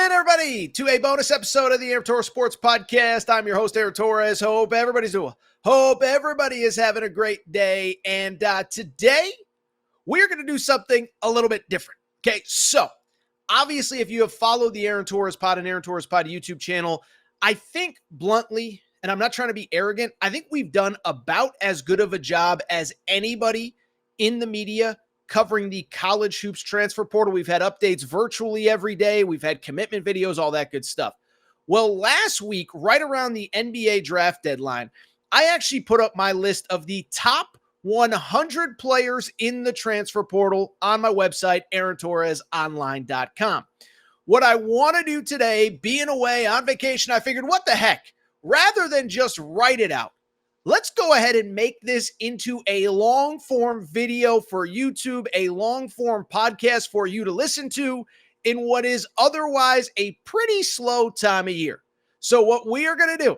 in, everybody, to a bonus episode of the Aaron Torres Sports Podcast. I'm your host, Aaron Torres. Hope everybody is having a great day. And today, we're going to do something a little bit different. Okay, so obviously, if you have followed the Aaron Torres Pod and Aaron Torres Pod YouTube channel, I think bluntly, and I'm not trying to be arrogant, I think we've done about as good of a job as anybody in the media covering the college hoops transfer portal. We've had updates virtually every day. We've had commitment videos, all that good stuff. Well, last week, right around the NBA draft deadline, I actually put up my list of the top 100 players in the transfer portal on my website, AaronTorresOnline.com. What I want to do today, being away on vacation, I figured, what the heck? Rather than just write it out, let's go ahead and make this into a long-form video for YouTube, a long-form podcast for you to listen to in what is otherwise a pretty slow time of year. So what we are going to do,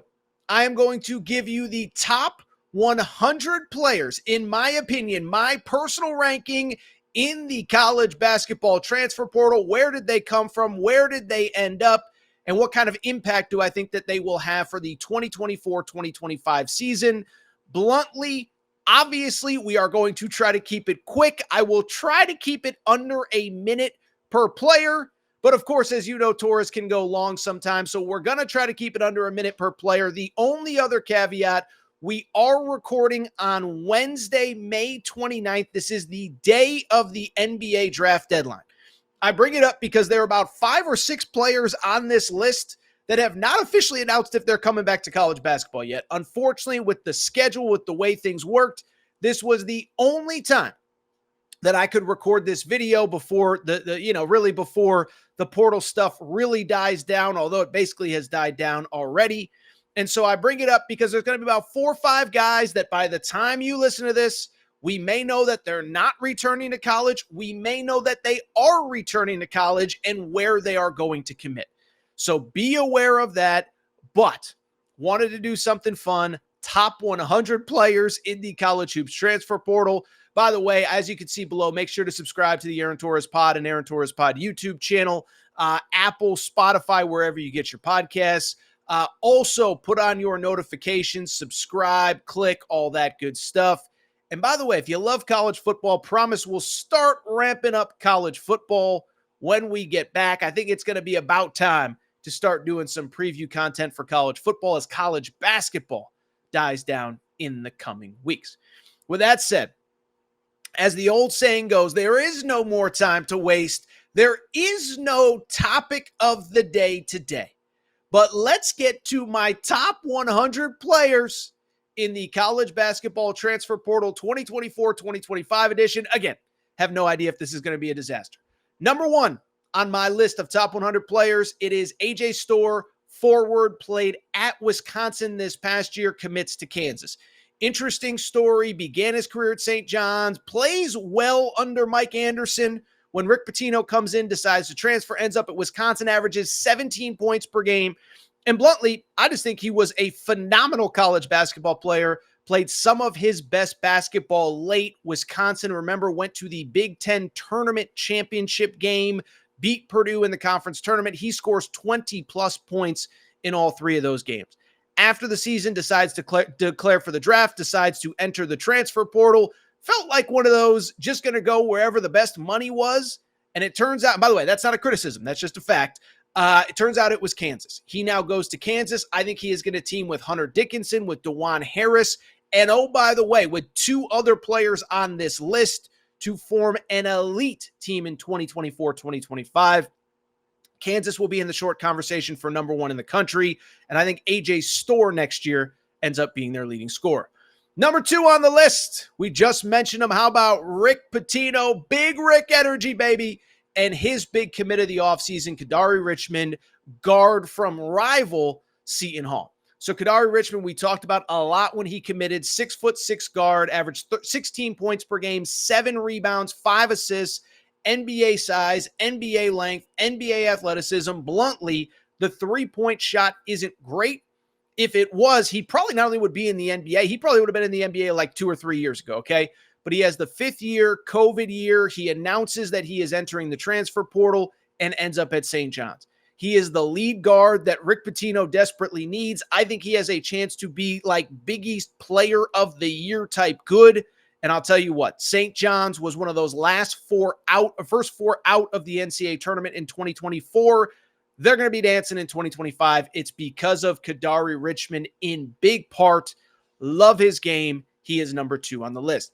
I am going to give you the top 100 players, in my opinion, my personal ranking in the college basketball transfer portal. Where did they come from? Where did they end up? And what kind of impact do I think that they will have for the 2024-2025 season? Bluntly, obviously, we are going to try to keep it quick. I will try to keep it under a minute per player. But of course, as you know, Torres can go long sometimes. So we're going to try to keep it under a minute per player. The only other caveat, we are recording on Wednesday, May 29th. This is the day of the NBA draft deadline. I bring it up because there are about 5 or 6 players on this list that have not officially announced if they're coming back to college basketball yet. Unfortunately, with the schedule, with the way things worked, this was the only time that I could record this video before really before the portal stuff really dies down, although it basically has died down already. And so I bring it up because there's going to be about 4 or 5 guys that by the time you listen to this, we may know that they're not returning to college. We may know that they are returning to college and where they are going to commit. So be aware of that, but wanted to do something fun. Top 100 players in the college hoops transfer portal. By the way, as you can see below, make sure to subscribe to the Aaron Torres Pod and Aaron Torres Pod YouTube channel, Apple, Spotify, wherever you get your podcasts. Also, put on your notifications, subscribe, click, all that good stuff. And by the way, if you love college football, promise we'll start ramping up college football when we get back. I think it's going to be about time to start doing some preview content for college football as college basketball dies down in the coming weeks. With that said, as the old saying goes, there is no more time to waste. There is no topic of the day today. But let's get to my top 100 players in the college basketball transfer portal 2024-2025 edition. Again, have no idea if this is going to be a disaster. Number 1 on my list of top 100 players, it is AJ Storr, forward, played at Wisconsin this past year, commits to Kansas. Interesting story, began his career at St. John's, plays well under Mike Anderson. When Rick Pitino comes in, decides to transfer, ends up at Wisconsin, averages 17 points per game. And bluntly, I just think he was a phenomenal college basketball player, played some of his best basketball late. Wisconsin, remember, went to the Big Ten tournament championship game, beat Purdue in the conference tournament. He scores 20-plus points in all 3 of those games. After the season, decides to declare for the draft, decides to enter the transfer portal. Felt like one of those just going to go wherever the best money was. And it turns out, by the way, that's not a criticism. That's just a fact. It turns out it was Kansas. He now goes to Kansas. I think he is going to team with Hunter Dickinson, with DeJuan Harris, and oh, by the way, with 2 other players on this list to form an elite team in 2024-2025. Kansas will be in the short conversation for number 1 in the country, and I think AJ Storr next year ends up being their leading scorer. Number 2 on the list, we just mentioned him. How about Rick Pitino? Big Rick energy, baby. And his big commit of the offseason, Kadary Richmond, guard from rival Seton Hall. So Kadary Richmond, we talked about a lot when he committed. 6'6" guard, averaged 16 points per game, 7 rebounds, 5 assists, NBA size, NBA length, NBA athleticism. Bluntly, the three-point shot isn't great. If it was, he probably not only would be in the NBA, he probably would have been in the NBA like 2 or 3 years ago, okay? But he has the 5th year, COVID year. He announces that he is entering the transfer portal and ends up at St. John's. He is the lead guard that Rick Pitino desperately needs. I think he has a chance to be like Big East player of the year type good. And I'll tell you what, St. John's was one of those first four out of the NCAA tournament in 2024. They're going to be dancing in 2025. It's because of Kadari Richmond in big part. Love his game. He is number 2 on the list.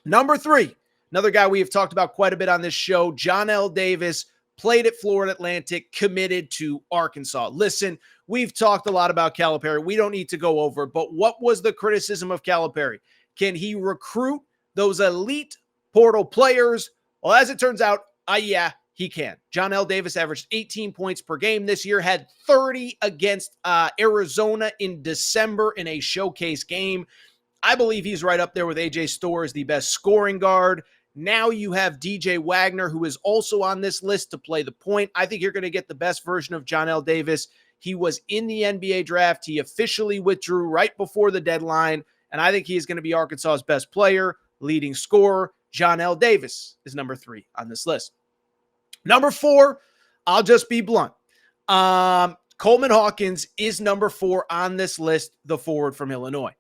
Number 3, another guy we have talked about quite a bit on this show, Johnell Davis, played at Florida Atlantic, committed to Arkansas. Listen, we've talked a lot about Calipari. We don't need to go over it, but what was the criticism of Calipari? Can he recruit those elite portal players? Well, as it turns out, yeah, he can. Johnell Davis averaged 18 points per game this year, had 30 against Arizona in December in a showcase game. I believe he's right up there with AJ Storr as the best scoring guard. Now you have DJ Wagner, who is also on this list to play the point. I think you're going to get the best version of Johnell Davis. He was in the NBA draft. He officially withdrew right before the deadline, and I think he is going to be Arkansas's best player, leading scorer. Johnell Davis is number 3 on this list. Number 4, I'll just be blunt. Coleman Hawkins is number 4 on this list, the forward from Illinois.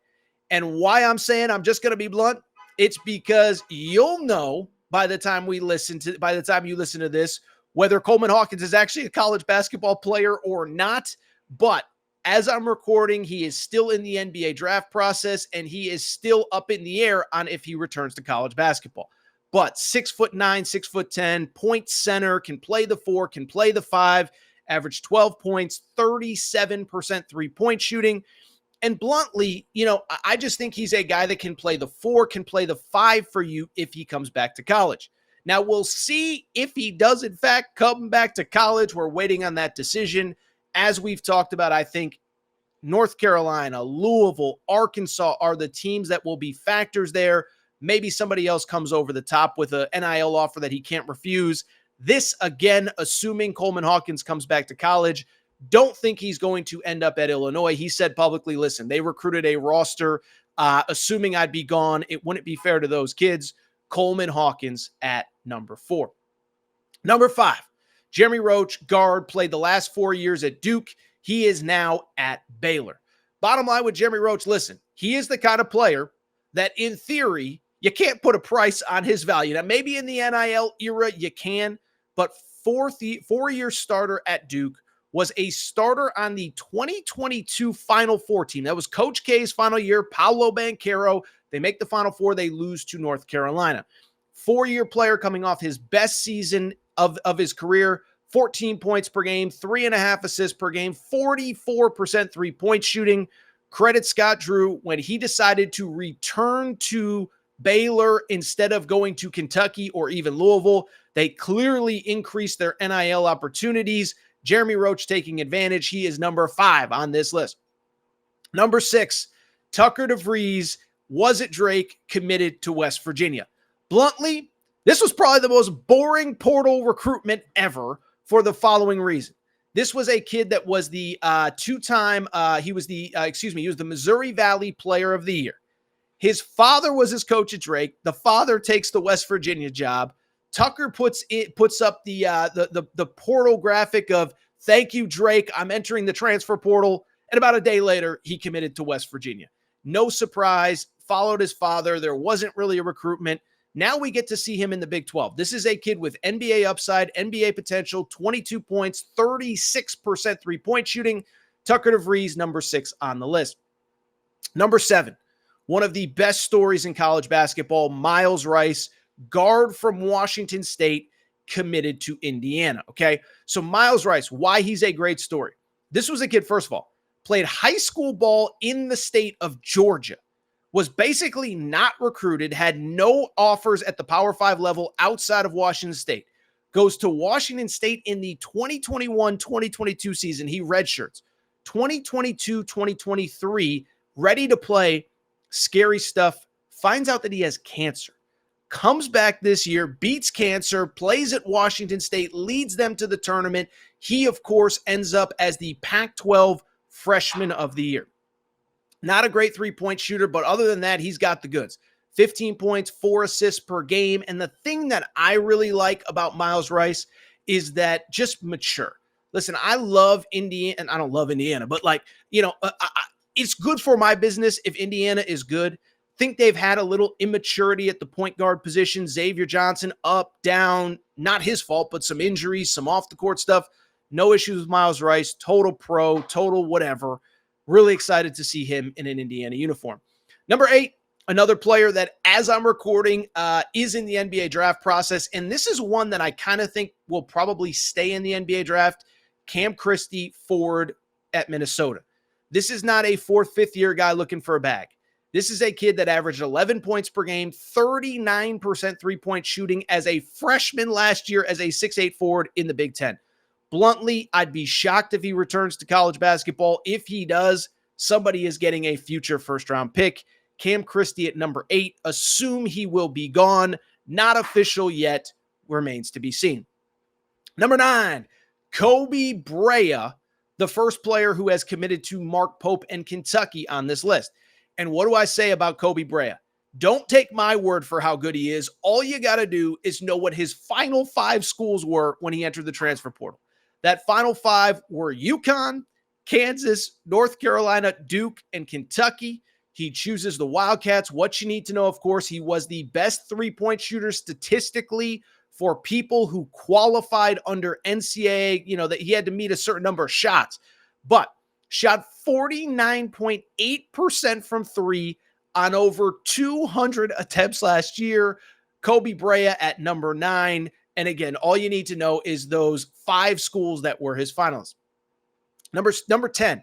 And why I'm saying I'm just going to be blunt, it's because you'll know by the time you listen to this, whether Coleman Hawkins is actually a college basketball player or not. But as I'm recording, he is still in the NBA draft process, and he is still up in the air on if he returns to college basketball. But 6'9", 6'10", point center, can play the 4, can play the 5, averaged 12 points, 37% three-point shooting. And bluntly, I just think he's a guy that can play the 4, can play the 5 for you if he comes back to college. Now, we'll see if he does, in fact, come back to college. We're waiting on that decision. As we've talked about, I think North Carolina, Louisville, Arkansas are the teams that will be factors there. Maybe somebody else comes over the top with an NIL offer that he can't refuse. This, again, assuming Coleman Hawkins comes back to college. Don't think he's going to end up at Illinois. He said publicly, listen, they recruited a roster. Assuming I'd be gone, it wouldn't be fair to those kids. Coleman Hawkins at number 4. Number 5, Jeremy Roach, guard, played the last 4 years at Duke. He is now at Baylor. Bottom line with Jeremy Roach, listen, he is the kind of player that in theory, you can't put a price on his value. Now, maybe in the NIL era you can, but 4-year starter at Duke, was a starter on the 2022 Final Four team. That was Coach K's final year, Paolo Banchero. They make the Final Four. They lose to North Carolina. 4-year player coming off his best season of his career, 14 points per game, 3.5 assists per game, 44% three-point shooting. Credit Scott Drew when he decided to return to Baylor instead of going to Kentucky or even Louisville. They clearly increased their NIL opportunities. Jeremy Roach taking advantage. He is number 5 on this list. Number 6, Tucker DeVries was at Drake, committed to West Virginia. Bluntly, this was probably the most boring portal recruitment ever for the following reason. This was a kid that was the he was the Missouri Valley Player of the Year. His father was his coach at Drake. The father takes the West Virginia job. Tucker puts up the portal graphic of thank you, Drake. I'm entering the transfer portal. And about a day later, he committed to West Virginia. No surprise, followed his father. There wasn't really a recruitment. Now we get to see him in the Big 12. This is a kid with NBA upside, NBA potential, 22 points, 36% three-point shooting. Tucker DeVries, number 6 on the list. Number 7, one of the best stories in college basketball, Miles Rice, guard from Washington State, committed to Indiana, okay? So Miles Rice, why he's a great story. This was a kid, first of all, played high school ball in the state of Georgia, was basically not recruited, had no offers at the Power 5 level outside of Washington State, goes to Washington State in the 2021-2022 season. He redshirts. 2022-2023, ready to play, scary stuff, finds out that he has cancer. Comes back this year, beats cancer, plays at Washington State, leads them to the tournament. He, of course, ends up as the Pac-12 Freshman of the Year. Not a great three-point shooter, but other than that, he's got the goods. 15 points, 4 assists per game. And the thing that I really like about Miles Rice is that just mature. Listen, I love Indiana, and I don't love Indiana, but it's good for my business if Indiana is good. Think they've had a little immaturity at the point guard position. Xavier Johnson up, down, not his fault, but some injuries, some off the court stuff. No issues with Miles Rice, total pro, total whatever. Really excited to see him in an Indiana uniform. Number 8, another player that, as I'm recording, is in the NBA draft process. And this is one that I kind of think will probably stay in the NBA draft. Cam Christie, forward at Minnesota. This is not a 4th, 5th year guy looking for a bag. This is a kid that averaged 11 points per game, 39% three-point shooting as a freshman last year as a 6'8 forward in the Big Ten. Bluntly, I'd be shocked if he returns to college basketball. If he does, somebody is getting a future first-round pick. Cam Christie at number 8. Assume he will be gone. Not official yet. Remains to be seen. Number 9, Koby Brea, the first player who has committed to Mark Pope and Kentucky on this list. And what do I say about Koby Brea? Don't take my word for how good he is. All you got to do is know what his final 5 schools were when he entered the transfer portal. That final 5 were UConn, Kansas, North Carolina, Duke, and Kentucky. He chooses the Wildcats. What you need to know, of course, he was the best three-point shooter statistically for people who qualified under NCAA, that he had to meet a certain number of shots. But shot 49.8% from 3 on over 200 attempts last year. Koby Brea at number 9. And again, all you need to know is those 5 schools that were his finalists. Number 10,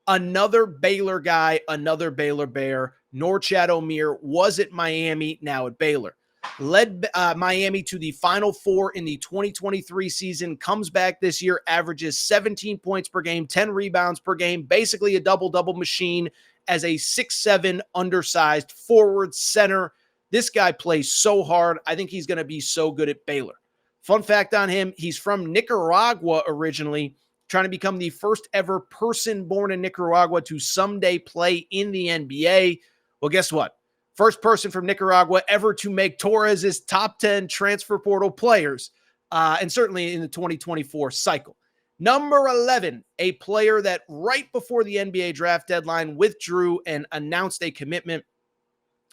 another Baylor guy, another Baylor Bear. Norchad Omier was at Miami, now at Baylor. Led Miami to the Final Four in the 2023 season, comes back this year, averages 17 points per game, 10 rebounds per game, basically a double-double machine as a 6'7", undersized forward center. This guy plays so hard. I think he's going to be so good at Baylor. Fun fact on him, he's from Nicaragua originally, trying to become the first ever person born in Nicaragua to someday play in the NBA. Well, guess what? First person from Nicaragua ever to make Torres' top 10 transfer portal players, and certainly in the 2024 cycle. Number 11, a player that right before the NBA draft deadline withdrew and announced a commitment.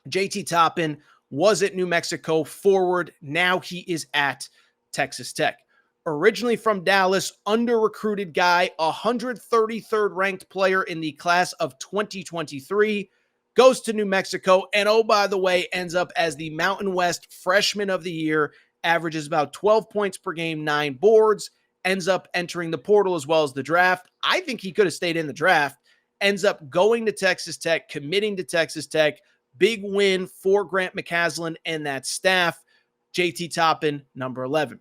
JT Toppin was at New Mexico, forward. Now he is at Texas Tech. Originally from Dallas, under-recruited guy, 133rd ranked player in the class of 2023. Goes to New Mexico, and oh, by the way, ends up as the Mountain West Freshman of the Year, averages about 12 points per game, 9 boards, ends up entering the portal as well as the draft. I think he could have stayed in the draft, ends up going to Texas Tech, committing to Texas Tech. Big win for Grant McCasland and that staff. JT Toppin, number 11.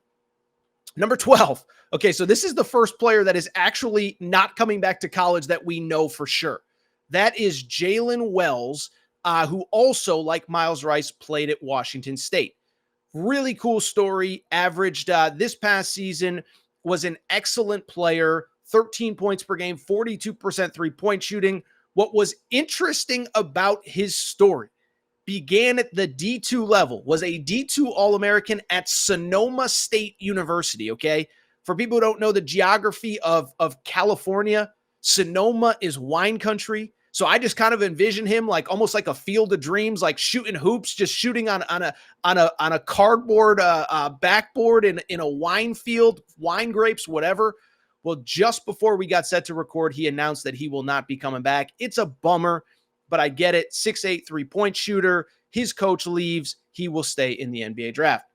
Number 12. Okay, so this is the first player that is actually not coming back to college that we know for sure. That is Jalen Wells, who also, like Miles Rice, played at Washington State. Really cool story. Averaged this past season, was an excellent player, 13 points per game, 42% three-point shooting. What was interesting about his story, began at the D2 level, was a D2 All-American at Sonoma State University, okay? For people who don't know the geography of California, Sonoma is wine country. So I just kind of envision him like almost like a Field of Dreams, like shooting hoops, just shooting on a cardboard backboard in a wine field, wine grapes, whatever. Well, just before we got set to record, he announced that he will not be coming back. It's a bummer, but I get it. 6'8", three-point shooter. His coach leaves. He will stay in the NBA draft.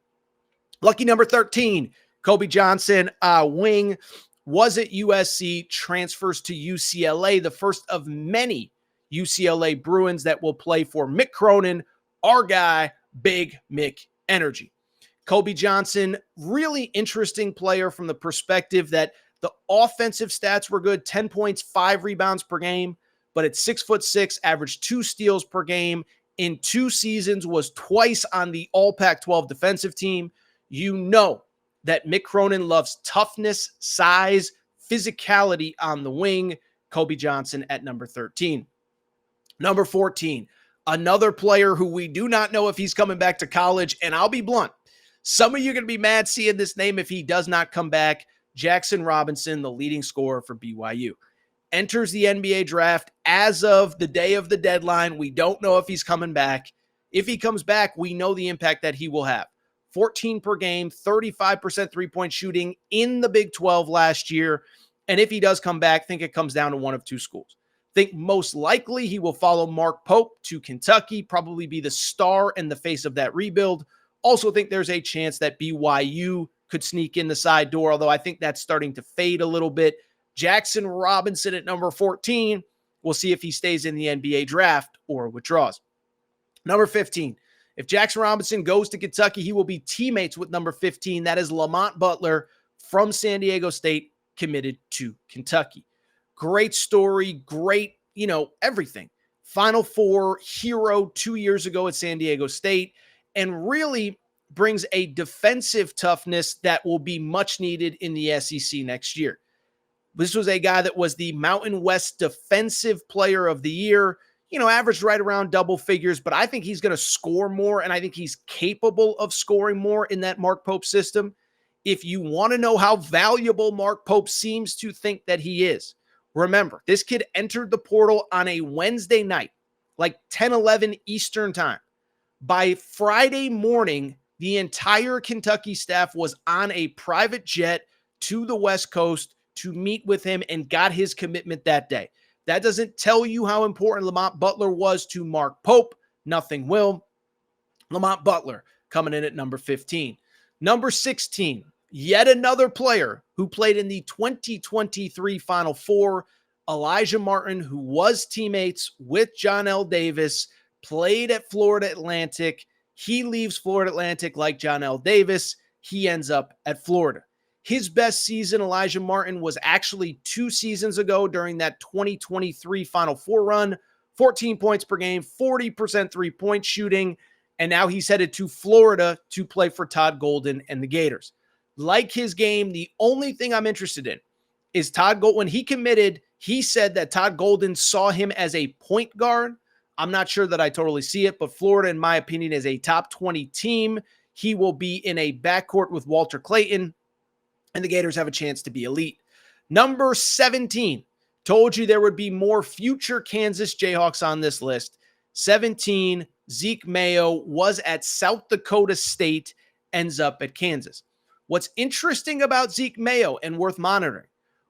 Lucky number 13, Kobe Johnson, wing. Was at USC, transfers to UCLA, the first of many UCLA Bruins that will play for Mick Cronin, our guy, Big Mick Energy. Kobe Johnson, really interesting player from the perspective that the offensive stats were good, 10 points, 5 rebounds per game, but at 6'6", averaged 2 steals per game. In 2 seasons, was twice on the All Pac-12 defensive team. You know that Mick Cronin loves toughness, size, physicality on the wing. Kobe Johnson at number 13. Number 14, another player who we do not know if he's coming back to college, and I'll be blunt. Some of you are going to be mad seeing this name if he does not come back. Jackson Robinson, the leading scorer for BYU, enters the NBA draft as of the day of the deadline. We don't know if he's coming back. If he comes back, we know the impact that he will have. 14 per game, 35% three-point shooting in the Big 12 last year. And if he does come back, think it comes down to one of two schools. Think most likely he will follow Mark Pope to Kentucky, probably be the star and the face of that rebuild. Also think there's a chance that BYU could sneak in the side door, although I think that's starting to fade a little bit. Jackson Robinson at number 14. We'll see if he stays in the NBA draft or withdraws. Number 15. If Jackson Robinson goes to Kentucky, he will be teammates with number 15. That is Lamont Butler from San Diego State, committed to Kentucky. Great story, great, everything. Final Four hero 2 years ago at San Diego State, and really brings a defensive toughness that will be much needed in the SEC next year. This was a guy that was the Mountain West Defensive Player of the Year, averaged right around double figures, but I think he's going to score more, and I think he's capable of scoring more in that Mark Pope system. If you want to know how valuable Mark Pope seems to think that he is, remember, this kid entered the portal on a Wednesday night, like 10-11 Eastern time. By Friday morning, the entire Kentucky staff was on a private jet to the West Coast to meet with him and got his commitment that day. That doesn't tell you how important Lamont Butler was to Mark Pope. Nothing will. Lamont Butler coming in at number 15. Number 16, yet another player who played in the 2023 Final Four, Elijah Martin, who was teammates with John L. Davis, played at Florida Atlantic. He leaves Florida Atlantic like John L. Davis. He ends up at Florida. His best season, Elijah Martin, was actually 2 seasons ago during that 2023 Final Four run. 14 points per game, 40% three-point shooting, and now he's headed to Florida to play for Todd Golden and the Gators. Like his game, the only thing I'm interested in is Todd Golden. When he committed, he said that Todd Golden saw him as a point guard. I'm not sure that I totally see it, but Florida, in my opinion, is a top 20 team. He will be in a backcourt with Walter Clayton, and the Gators have a chance to be elite. Number 17. Told you there would be more future Kansas Jayhawks on this list. 17, Zeke Mayo was at South Dakota State, ends up at Kansas. What's interesting about Zeke Mayo and worth monitoring,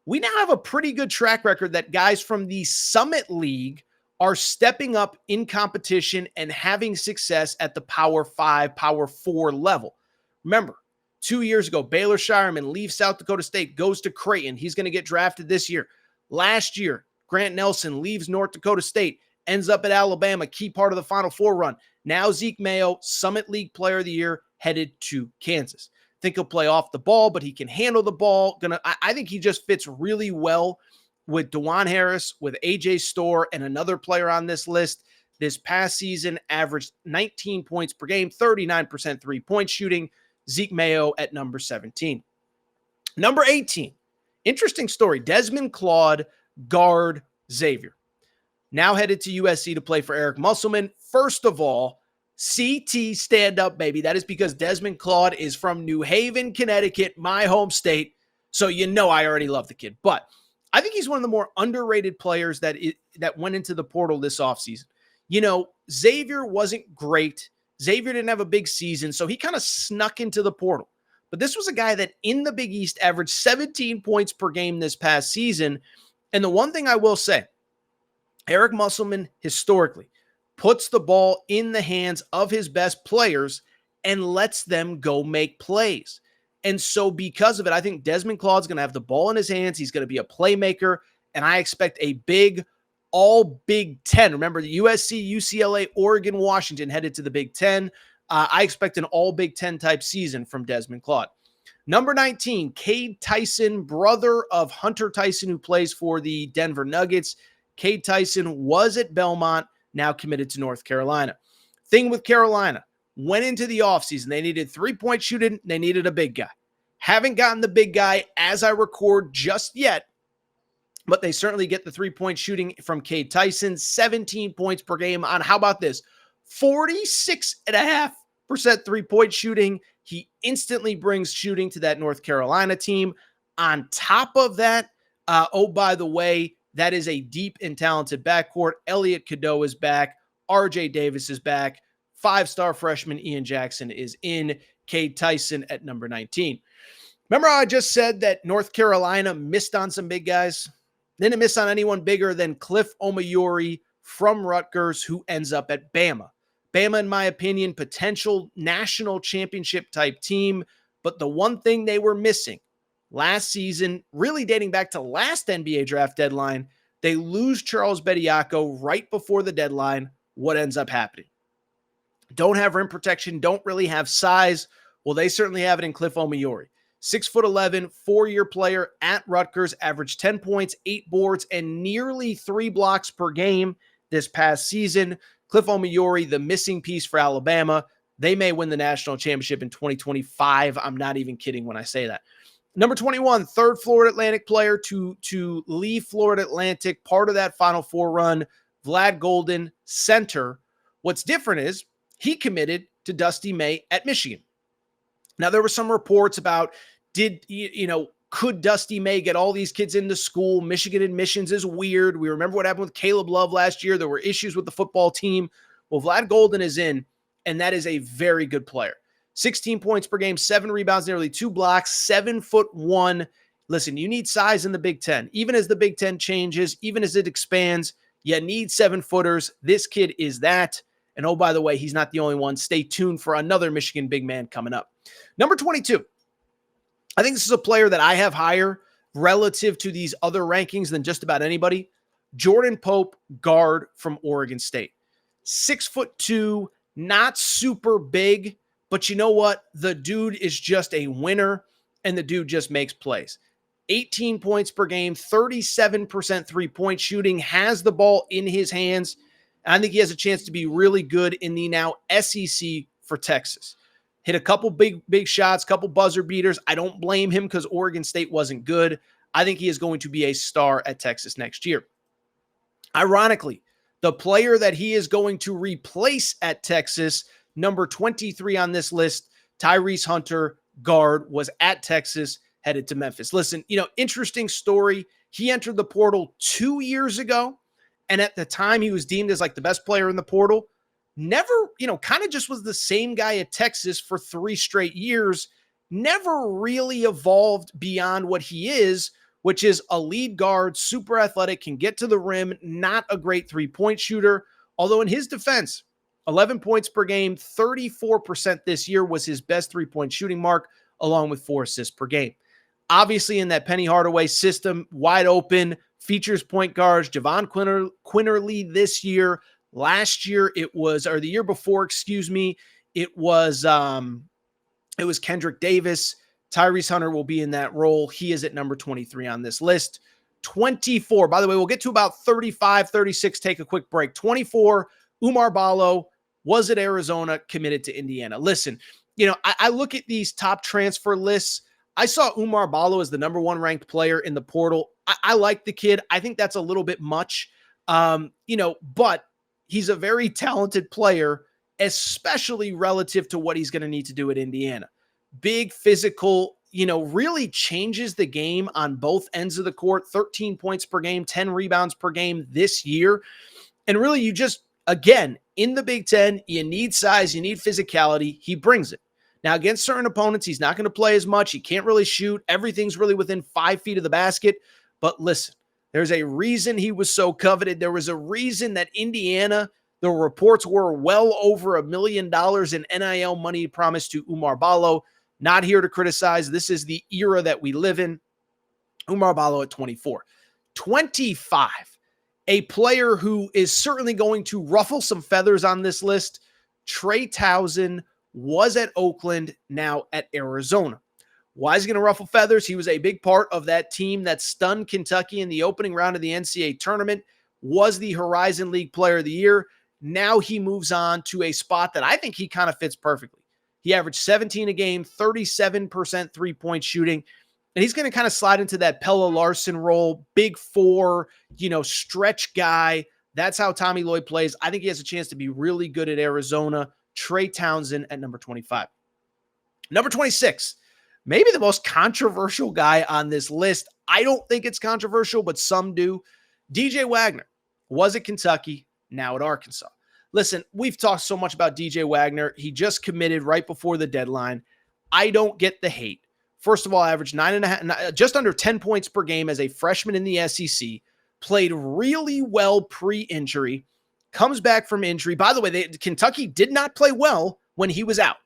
we now have a pretty good track record that guys from the Summit League are stepping up in competition and having success at the Power 5, Power 4 level. Remember, 2 years ago, Baylor Shireman leaves South Dakota State, goes to Creighton. He's going to get drafted this year. Last year, Grant Nelson leaves North Dakota State, ends up at Alabama, key part of the Final Four run. Now Zeke Mayo, Summit League Player of the Year, headed to Kansas. Think he'll play off the ball, but he can handle the ball. I think he just fits really well with DeJuan Harris, with AJ Storr, and another player on this list. This past season averaged 19 points per game, 39% three-point shooting. Zeke Mayo at number 17. Number 18, interesting story. Desmond Claude, guard Xavier. Now headed to USC to play for Eric Musselman. First of all, CT stand up, baby. That is because Desmond Claude is from New Haven, Connecticut, my home state. So I already love the kid. But I think he's one of the more underrated players that went into the portal this offseason. Xavier wasn't great. Xavier didn't have a big season, so he kind of snuck into the portal. But this was a guy that in the Big East averaged 17 points per game this past season. And the one thing I will say, Eric Musselman historically puts the ball in the hands of his best players and lets them go make plays. And so because of it, I think Desmond Claude's going to have the ball in his hands. He's going to be a playmaker, and I expect a big all Big Ten. Remember, the USC, UCLA, Oregon, Washington headed to the Big Ten. I expect an all Big Ten type season from Desmond Claude. Number 19, Cade Tyson, brother of Hunter Tyson, who plays for the Denver Nuggets. Cade Tyson was at Belmont, now committed to North Carolina. Thing with Carolina, went into the offseason. They needed three-point shooting. They needed a big guy. Haven't gotten the big guy as I record just yet, but they certainly get the three-point shooting from Cade Tyson, 17 points per game on, how about this, 46.5% three-point shooting. He instantly brings shooting to that North Carolina team. On top of that, oh, by the way, that is a deep and talented backcourt. Elliot Cadeau is back. RJ Davis is back. Five-star freshman Ian Jackson is in. Cade Tyson at number 19. Remember how I just said that North Carolina missed on some big guys? They didn't miss on anyone bigger than Cliff Omoyori from Rutgers, who ends up at Bama. Bama, in my opinion, potential national championship type team. But the one thing they were missing last season, really dating back to last NBA draft deadline, they lose Charles Bediako right before the deadline. What ends up happening? Don't have rim protection, don't really have size. Well, they certainly have it in Cliff Omoyori. 6'11", 4-year player at Rutgers, averaged 10 points, 8 boards, and nearly 3 blocks per game this past season. Cliff Omoyori, the missing piece for Alabama. They may win the national championship in 2025. I'm not even kidding when I say that. Number 21, third Florida Atlantic player to leave Florida Atlantic, part of that Final Four run, Vlad Golden, center. What's different is he committed to Dusty May at Michigan. Now, there were some reports about could Dusty May get all these kids into school? Michigan admissions is weird. We remember what happened with Caleb Love last year. There were issues with the football team. Well, Vlad Golden is in, and that is a very good player. 16 points per game, 7 rebounds, nearly 2 blocks, 7'1". Listen, you need size in the Big Ten. Even as the Big Ten changes, even as it expands, you need 7-footers. This kid is that. And oh, by the way, he's not the only one. Stay tuned for another Michigan big man coming up. Number 22. I think this is a player that I have higher relative to these other rankings than just about anybody. Jordan Pope, guard from Oregon State. 6'2", not super big, but you know what? The dude is just a winner, and the dude just makes plays. 18 points per game, 37% three-point shooting, has the ball in his hands. I think he has a chance to be really good in the now SEC for Texas. Hit a couple big shots, couple buzzer beaters. I don't blame him because Oregon State wasn't good. I think he is going to be a star at Texas next year. Ironically, the player that he is going to replace at Texas, number 23 on this list, Tyrese Hunter, guard, was at Texas, headed to Memphis. Listen, interesting story. He entered the portal 2 years ago. And at the time, he was deemed as like the best player in the portal. Never, kind of just was the same guy at Texas for 3 straight years. Never really evolved beyond what he is, which is a lead guard, super athletic, can get to the rim, not a great three-point shooter. Although in his defense, 11 points per game, 34% this year was his best three-point shooting mark, along with 4 assists per game. Obviously, in that Penny Hardaway system, wide open, features point guards, Javon Quinterly this year. Last year, the year before, it was Kendrick Davis. Tyrese Hunter will be in that role. He is at number 23 on this list. 24, by the way, we'll get to about 35, 36, take a quick break. 24, Oumar Ballo was at Arizona, committed to Indiana. Listen, I look at these top transfer lists. I saw Oumar Ballo as the number 1 ranked player in the portal. I like the kid. I think that's a little bit much, but he's a very talented player, especially relative to what he's going to need to do at Indiana. Big, physical, really changes the game on both ends of the court. 13 points per game, 10 rebounds per game this year. And really, you just, again, in the Big Ten, you need size, you need physicality. He brings it. Now, against certain opponents, he's not going to play as much. He can't really shoot. Everything's really within 5 feet of the basket. But listen, there's a reason he was so coveted. There was a reason that Indiana, the reports were well over $1 million in NIL money promised to Oumar Ballo. Not here to criticize. This is the era that we live in. Oumar Ballo at 24. 25, a player who is certainly going to ruffle some feathers on this list, Trey Towson, was at Oakland, now at Arizona. Why is he going to ruffle feathers? He was a big part of that team that stunned Kentucky in the opening round of the NCAA tournament, was the Horizon League Player of the Year. Now he moves on to a spot that I think he kind of fits perfectly. He averaged 17 a game, 37% three-point shooting, and he's going to kind of slide into that Pella Larson role, big 4, stretch guy. That's how Tommy Lloyd plays. I think he has a chance to be really good at Arizona. Trey Towson at number 25. Number 26, maybe the most controversial guy on this list. I don't think it's controversial, but some do. DJ Wagner was at Kentucky, now at Arkansas. Listen, we've talked so much about DJ Wagner. He just committed right before the deadline. I don't get the hate. First of all, averaged 9.5, just under 10 points per game as a freshman in the SEC. Played really well pre-injury. Comes back from injury. By the way, Kentucky did not play well when he was out.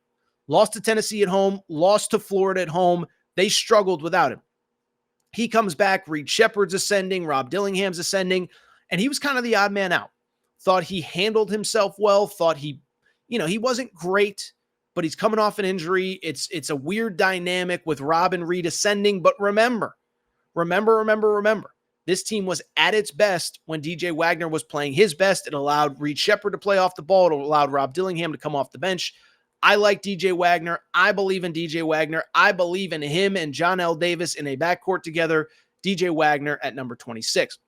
Lost to Tennessee at home. Lost to Florida at home. They struggled without him. He comes back. Reed Sheppard's ascending. Rob Dillingham's ascending. And he was kind of the odd man out. Thought he handled himself well. Thought he wasn't great, but he's coming off an injury. It's a weird dynamic with Rob and Reed ascending. But remember, this team was at its best when DJ Wagner was playing his best. It allowed Reed Sheppard to play off the ball. It allowed Rob Dillingham to come off the bench. I like DJ Wagner. I believe in DJ Wagner. I believe in him and John L. Davis in a backcourt together. DJ Wagner at number 26.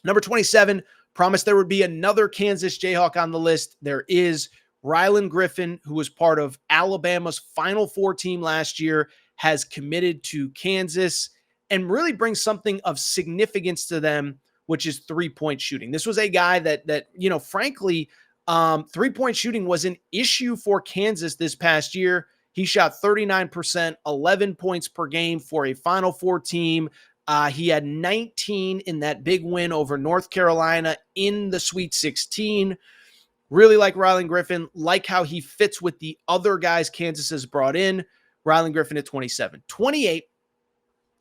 Number 27, promised there would be another Kansas Jayhawk on the list. There is Rylan Griffin, who was part of Alabama's Final Four team last year, has committed to Kansas and really brings something of significance to them, which is three-point shooting. This was a guy that frankly, three-point shooting was an issue for Kansas this past year. He shot 39%, 11 points per game for a Final Four team. He had 19 in that big win over North Carolina in the Sweet 16. Really like Rylan Griffin, like how he fits with the other guys Kansas has brought in. Rylan Griffin at 27. 28,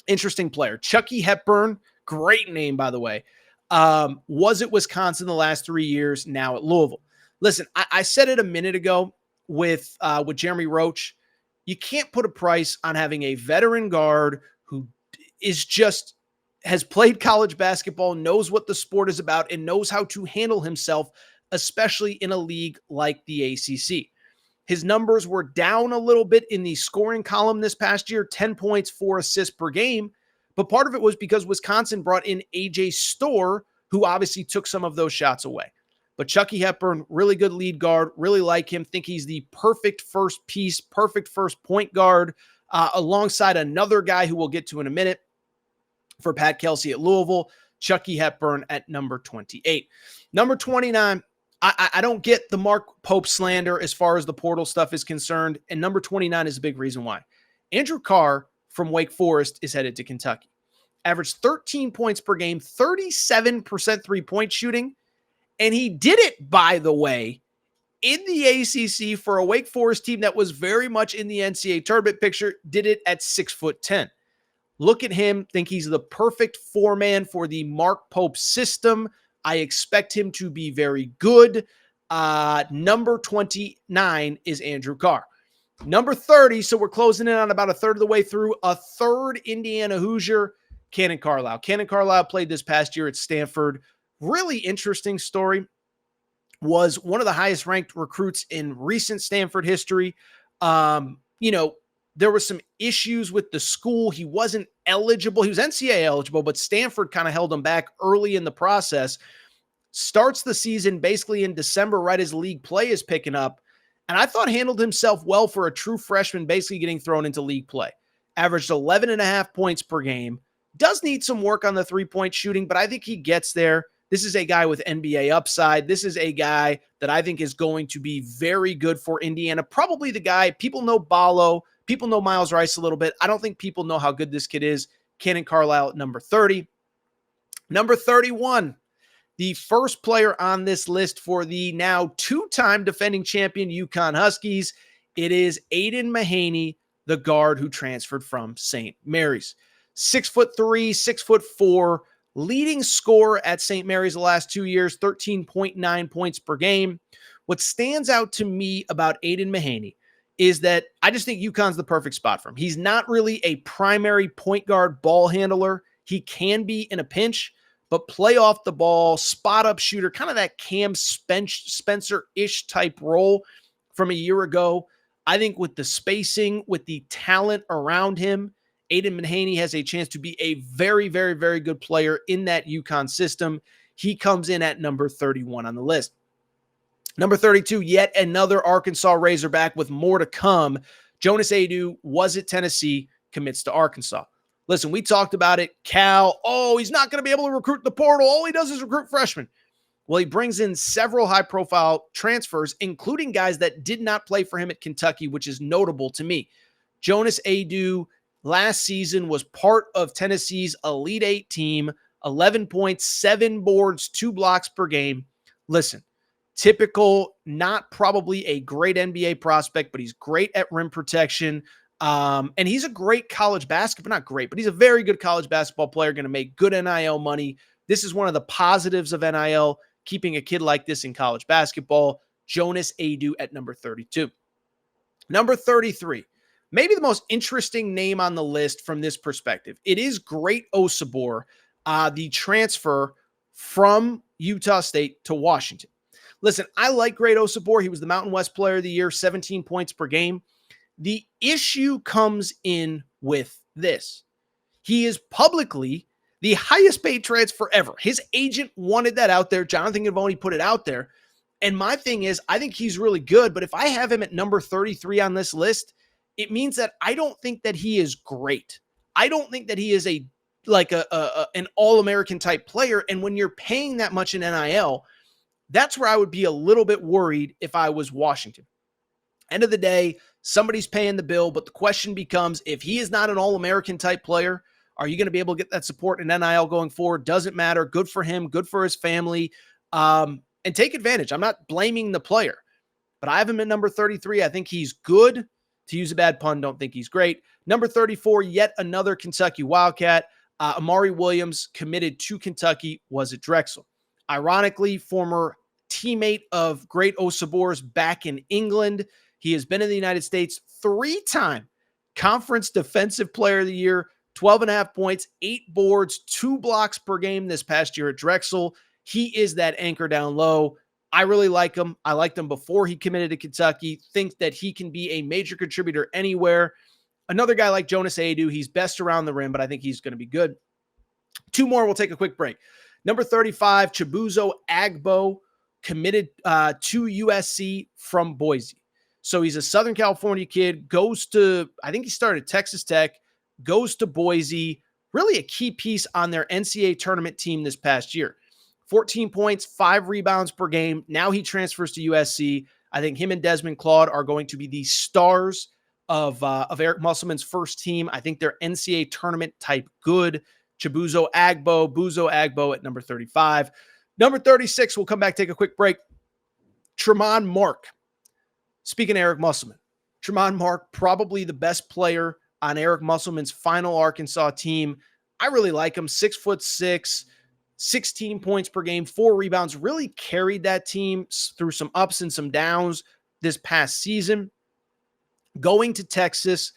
interesting player. Chucky Hepburn, great name, by the way. Was at Wisconsin the last 3 years, now at Louisville. Listen, I said it a minute ago with Jeremy Roach. You can't put a price on having a veteran guard who has played college basketball, knows what the sport is about, and knows how to handle himself, especially in a league like the ACC. His numbers were down a little bit in the scoring column this past year, 10 points, 4 assists per game. But part of it was because Wisconsin brought in AJ Storr, who obviously took some of those shots away. But Chucky Hepburn, really good lead guard, really like him, think he's the perfect first piece, perfect first point guard, alongside another guy who we'll get to in a minute for Pat Kelsey at Louisville. Chucky Hepburn at number 28. Number 29, I don't get the Mark Pope slander as far as the portal stuff is concerned, and number 29 is a big reason why. Andrew Carr from Wake Forest is headed to Kentucky. Averaged 13 points per game, 37% three-point shooting, and he did it, by the way, in the ACC for a Wake Forest team that was very much in the NCAA tournament picture, did it at 6'10". Look at him, think he's the perfect four-man for the Mark Pope system. I expect him to be very good. Number 29 is Andrew Carr. Number 30, so we're closing in on about a third of the way through, a third Indiana Hoosier, Cannon Carlisle. Cannon Carlisle played this past year at Stanford. Really interesting story. Was one of the highest ranked recruits in recent Stanford history. There were some issues with the school. He wasn't eligible. He was NCAA eligible, but Stanford kind of held him back early in the process. Starts the season basically in December, right as league play is picking up. And I thought handled himself well for a true freshman, basically getting thrown into league play. Averaged 11.5 points per game. Does need some work on the three-point shooting, but I think he gets there. This is a guy with NBA upside. This is a guy that I think is going to be very good for Indiana. Probably the guy, people know Ballo, people know Miles Rice a little bit. I don't think people know how good this kid is. Cannon Carlisle at number 30. Number 31, the first player on this list for the now two-time defending champion UConn Huskies. It is Aiden Mahaney, the guard who transferred from St. Mary's. 6'3", 6'4", leading scorer at St. Mary's the last 2 years, 13.9 points per game. What stands out to me about Aiden Mahaney is that I just think UConn's the perfect spot for him. He's not really a primary point guard ball handler. He can be in a pinch, but play off the ball, spot up shooter, kind of that Cam Spencer-ish type role from a year ago. I think with the spacing, with the talent around him, Aiden Mahaney has a chance to be a very, very, very good player in that UConn system. He comes in at number 31 on the list. Number 32, yet another Arkansas Razorback with more to come. Jonas Adu was at Tennessee, commits to Arkansas. Listen, we talked about it. Cal, he's not going to be able to recruit the portal. All he does is recruit freshmen. Well, he brings in several high-profile transfers, including guys that did not play for him at Kentucky, which is notable to me. Jonas Adu last season was part of Tennessee's Elite Eight team, 11 points, 7 boards, 2 blocks per game. Listen, typical, not probably a great NBA prospect, but he's great at rim protection. And he's a great college basketball, not great, but he's a very good college basketball player, going to make good NIL money. This is one of the positives of NIL, keeping a kid like this in college basketball. Jonas Adu at number 32. Number 33, maybe the most interesting name on the list from this perspective. It is Great Osabor, the transfer from Utah State to Washington. Listen, I like Great Osabor. He was the Mountain West Player of the Year, 17 points per game. The issue comes in with this. He is publicly the highest paid transfer ever. His agent wanted that out there. Jonathan Givony put it out there. And my thing is, I think he's really good, but if I have him at number 33 on this list, it means that I don't think that he is great. I don't think that he is an All-American type player. And when you're paying that much in NIL, that's where I would be a little bit worried if I was Washington. End of the day, somebody's paying the bill, but the question becomes, if he is not an All-American type player, are you going to be able to get that support in NIL going forward? Doesn't matter. Good for him. Good for his family. And take advantage. I'm not blaming the player, but I have him at number 33. I think he's good. To use a bad pun, don't think he's great. Number 34, yet another Kentucky Wildcat. Amari Williams, committed to Kentucky, was at Drexel. Ironically, former teammate of Great Osabor's back in England. He has been in the United States 3-time Conference Defensive Player of the Year, 12.5 points, 8 boards, 2 blocks per game this past year at Drexel. He is that anchor down low. I really like him. I liked him before he committed to Kentucky. Think that he can be a major contributor anywhere. Another guy like Jonas Adu, he's best around the rim, but I think he's going to be good. 2 more, we'll take a quick break. Number 35, Chibuzo Agbo, committed to USC from Boise. So he's a Southern California kid, goes to, I think he started Texas Tech, goes to Boise, really a key piece on their NCAA tournament team this past year. 14 points, 5 rebounds per game. Now he transfers to USC. I think him and Desmond Claude are going to be the stars of Eric Musselman's first team. I think they're NCAA tournament type good. Chibuzo Agbo at number 35. Number 36, we'll come back, take a quick break. Tramon Mark. Speaking of Eric Musselman, Tramon Mark, probably the best player on Eric Musselman's final Arkansas team. I really like him. 6'6", 16 points per game, 4 rebounds, really carried that team through some ups and some downs this past season. Going to Texas,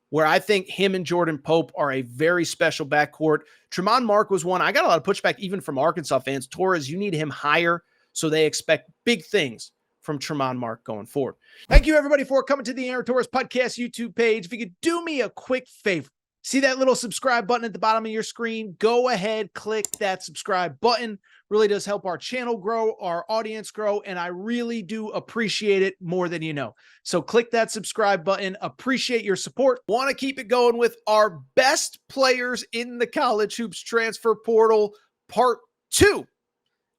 where I think him and Jordan Pope are a very special backcourt. Tramon Mark was one. I got a lot of pushback even from Arkansas fans. Torres, you need him higher, so they expect big things from Tramon Mark going forward. Thank you, everybody, for coming to the Aaron Torres Podcast YouTube page. If you could do me a quick favor, see that little subscribe button at the bottom of your screen? Go ahead, click that subscribe button. Really does help our channel grow, our audience grow, and I really do appreciate it more than you know. So click that subscribe button. Appreciate your support. Want to keep it going with our best players in the college hoops transfer portal, part 2.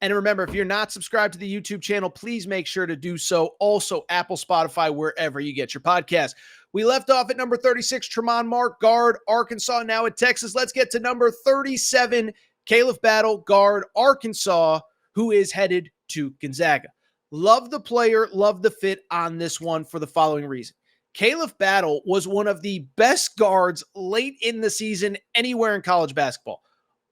And remember, if you're not subscribed to the YouTube channel, please make sure to do so. Also, Apple, Spotify, wherever you get your podcast. We left off at number 36, Tramon Mark, guard, Arkansas, now at Texas. Let's get to number 37, Caleb Battle, guard, Arkansas, who is headed to Gonzaga. Love the player, love the fit on this one for the following reason. Caleb Battle was one of the best guards late in the season anywhere in college basketball.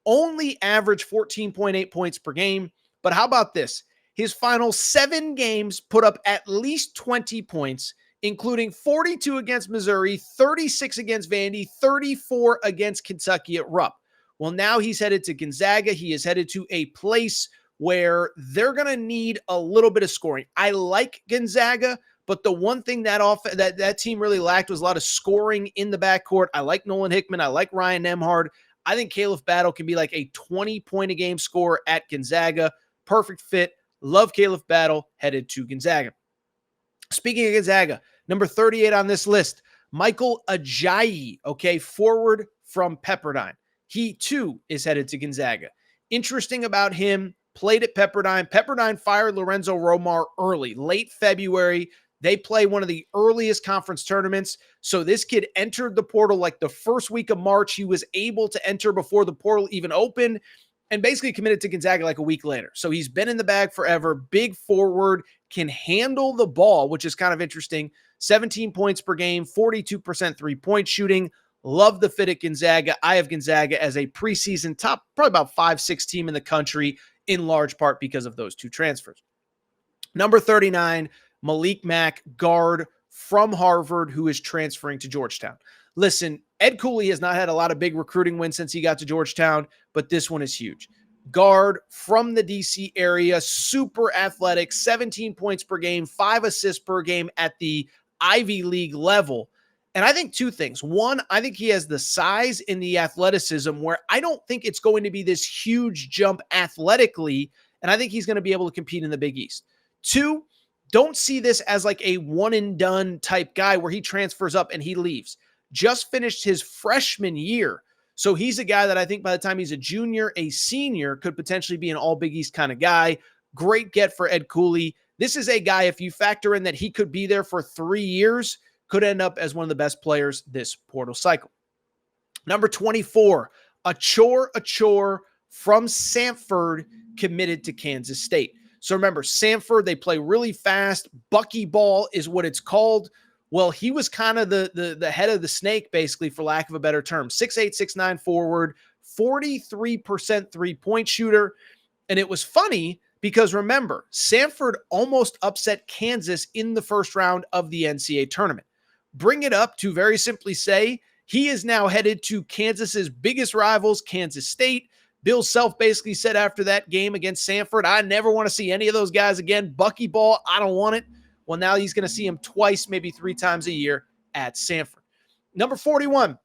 Only averaged 14.8 points per game. But how about this? His final 7 games put up at least 20 points, including 42 against Missouri, 36 against Vandy, 34 against Kentucky at Rupp. Well, now he's headed to Gonzaga. He is headed to a place where they're going to need a little bit of scoring. I like Gonzaga, but the one thing that team really lacked was a lot of scoring in the backcourt. I like Nolan Hickman. I like Ryan Nembhard. I think Caleb Battle can be like a 20-point-a-game scorer at Gonzaga. Perfect fit. Love Caleb Battle, headed to Gonzaga. Speaking of Gonzaga, number 38 on this list, Michael Ajayi, okay, forward from Pepperdine. He too is headed to Gonzaga. Interesting about him, played at Pepperdine. Pepperdine fired Lorenzo Romar early, late February. They play one of the earliest conference tournaments. So this kid entered the portal like the first week of March. He was able to enter before the portal even opened and basically committed to Gonzaga like a week later. So he's been in the bag forever. Big forward, can handle the ball, which is kind of interesting. 17 points per game, 42% three-point shooting. Love the fit at Gonzaga. I have Gonzaga as a preseason top, probably about 5-6 team in the country, in large part because of those two transfers. Number 39, Malik Mack, guard from Harvard, who is transferring to Georgetown. Listen, Ed Cooley has not had a lot of big recruiting wins since he got to Georgetown, but this one is huge. Guard from the DC area, super athletic, 17 points per game, 5 assists per game at the Ivy League level. And I think two things. One, I think he has the size and the athleticism where I don't think it's going to be this huge jump athletically, and I think he's going to be able to compete in the Big East. Two, don't see this as like a one and done type guy where he transfers up and he leaves. Just finished his freshman year. So he's a guy that I think by the time he's a junior, a senior, could potentially be an all Big East kind of guy. Great get for Ed Cooley. This is a guy, if you factor in that he could be there for 3 years, could end up as one of the best players this portal cycle. Number 24, Achor from Samford, committed to Kansas State. So remember, Samford, they play really fast. Buckyball is what it's called. Well, he was kind of the head of the snake, basically, for lack of a better term. 6'8", 6'9" forward, 43% three-point shooter. And it was funny because, remember, Samford almost upset Kansas in the first round of the NCAA tournament. Bring it up to very simply say he is now headed to Kansas's biggest rivals, Kansas State. Bill Self basically said after that game against Samford, I never want to see any of those guys again. Buckyball, I don't want it. Well, now he's going to see him twice, maybe 3 times a year at Samford. Number 41,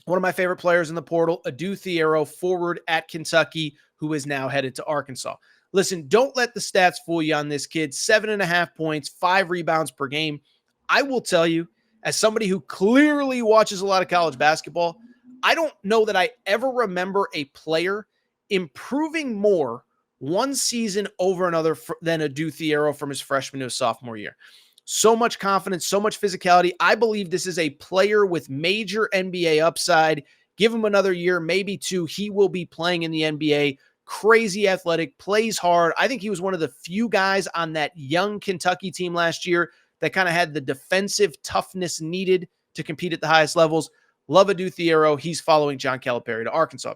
one of my favorite players in the portal, Adou Thiero, forward at Kentucky, who is now headed to Arkansas. Listen, don't let the stats fool you on this kid. 7.5 points, 5 rebounds per game. I will tell you, as somebody who clearly watches a lot of college basketball, I don't know that I ever remember a player improving more one season over another than Adou Thiero from his freshman to his sophomore year. So much confidence, so much physicality. I believe this is a player with major NBA upside. Give him another year, maybe 2. He will be playing in the NBA. Crazy athletic, plays hard. I think he was one of the few guys on that young Kentucky team last year that kind of had the defensive toughness needed to compete at the highest levels. Love Adou Thiero. He's following John Calipari to Arkansas.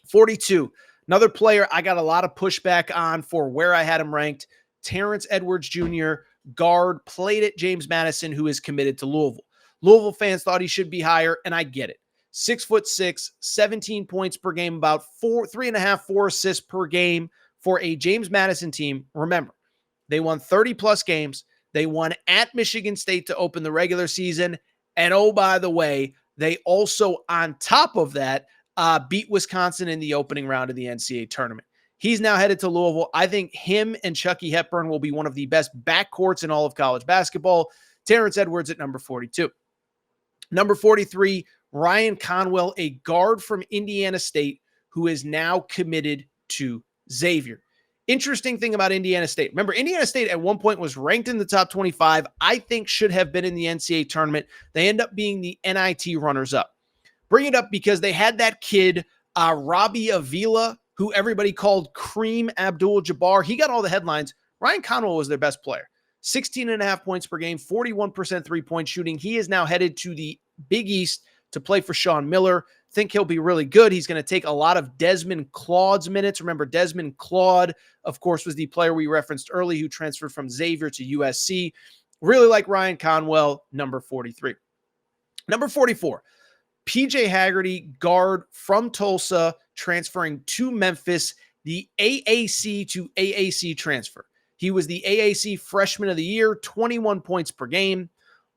42. Another player I got a lot of pushback on for where I had him ranked, Terrence Edwards Jr., guard, played at James Madison, who is committed to Louisville. Louisville fans thought he should be higher, and I get it. 6'6", 17 points per game, about 3.5, 4 assists per game for a James Madison team. Remember, they won 30-plus games. They won at Michigan State to open the regular season. And oh, by the way, they also, on top of that, beat Wisconsin in the opening round of the NCAA tournament. He's now headed to Louisville. I think him and Chucky Hepburn will be one of the best backcourts in all of college basketball. Terrence Edwards at number 42. Number 43, Ryan Conwell, a guard from Indiana State, who is now committed to Xavier. Interesting thing about Indiana State. Remember, Indiana State at one point was ranked in the top 25. I think should have been in the NCAA tournament. They end up being the NIT runners-up. Bring it up because they had that kid, Robbie Avila, who everybody called Kareem Abdul-Jabbar. He got all the headlines. Ryan Conwell was their best player. 16.5 points per game, 41% three-point shooting. He is now headed to the Big East to play for Sean Miller. Think he'll be really good. He's going to take a lot of Desmond Claude's minutes. Remember, Desmond Claude, of course, was the player we referenced early who transferred from Xavier to USC. Really like Ryan Conwell, number 43. Number 44, PJ Haggerty, guard from Tulsa, transferring to Memphis, the AAC to AAC transfer. He was the AAC Freshman of the Year, 21 points per game.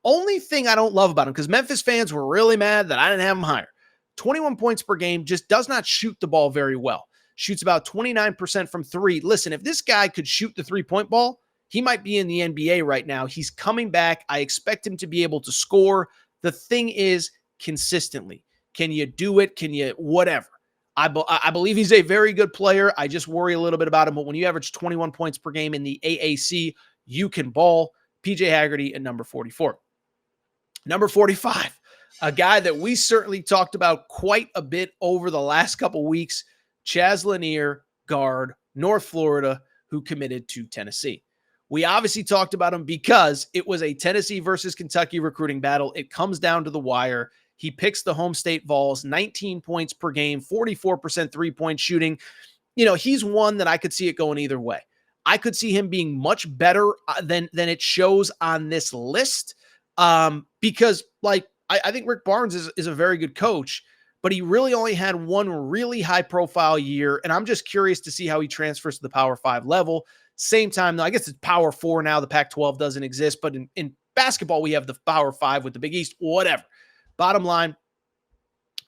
Only thing I don't love about him, because Memphis fans were really mad that I didn't have him higher. 21 points per game, just does not shoot the ball very well. Shoots about 29% from 3. Listen, if this guy could shoot the 3-point ball, He might be in the NBA right now. He's coming back. I expect him to be able to score. The thing is, consistently. Can you do it? Can you whatever? I believe he's a very good player. I just worry a little bit about him. But when you average 21 points per game in the AAC, you can ball. PJ Haggerty at number 44. Number 45, a guy that we certainly talked about quite a bit over the last couple weeks, Chaz Lanier, guard, North Florida, who committed to Tennessee. We obviously talked about him because it was a Tennessee versus Kentucky recruiting battle. It comes down to the wire. He picks the home state Vols, 19 points per game, 44% three-point shooting. He's one that I could see it going either way. I could see him being much better than it shows on this list because, I think Rick Barnes is a very good coach, but he really only had one really high-profile year, and I'm just curious to see how he transfers to the Power 5 level. Same time, though, I guess it's Power 4 now. The Pac-12 doesn't exist, but in basketball, we have the Power 5 with the Big East, whatever. Bottom line,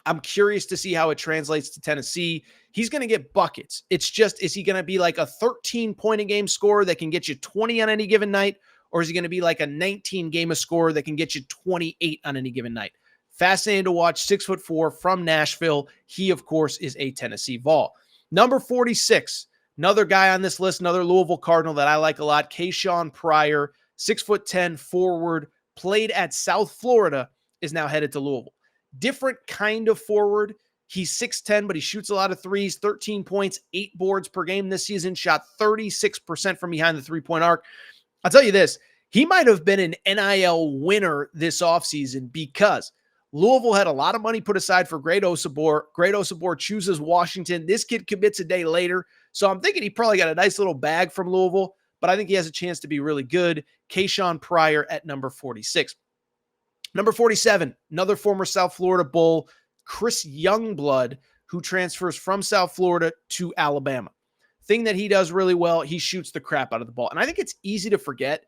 I'm curious to see how it translates to Tennessee. He's going to get buckets. It's just, is he going to be like a 13-point-a-game scorer that can get you 20 on any given night, or is he going to be like a 19-game scorer that can get you 28 on any given night? Fascinating to watch. 6'4" from Nashville. He, of course, is a Tennessee Vol. Number 46, another guy on this list, another Louisville Cardinal that I like a lot, Kayshawn Pryor, 6'10" forward, played at South Florida, is now headed to Louisville. Different kind of forward. He's 6'10", but he shoots a lot of threes, 13 points, 8 boards per game this season, shot 36% from behind the three-point arc. I'll tell you this, he might have been an NIL winner this offseason because Louisville had a lot of money put aside for Great Osabor. Great Osabor chooses Washington. This kid commits a day later. So I'm thinking he probably got a nice little bag from Louisville, but I think he has a chance to be really good. Kayshawn Pryor at number 46. Number 47, another former South Florida Bull, Chris Youngblood, who transfers from South Florida to Alabama. Thing that he does really well, he shoots the crap out of the ball. And I think it's easy to forget,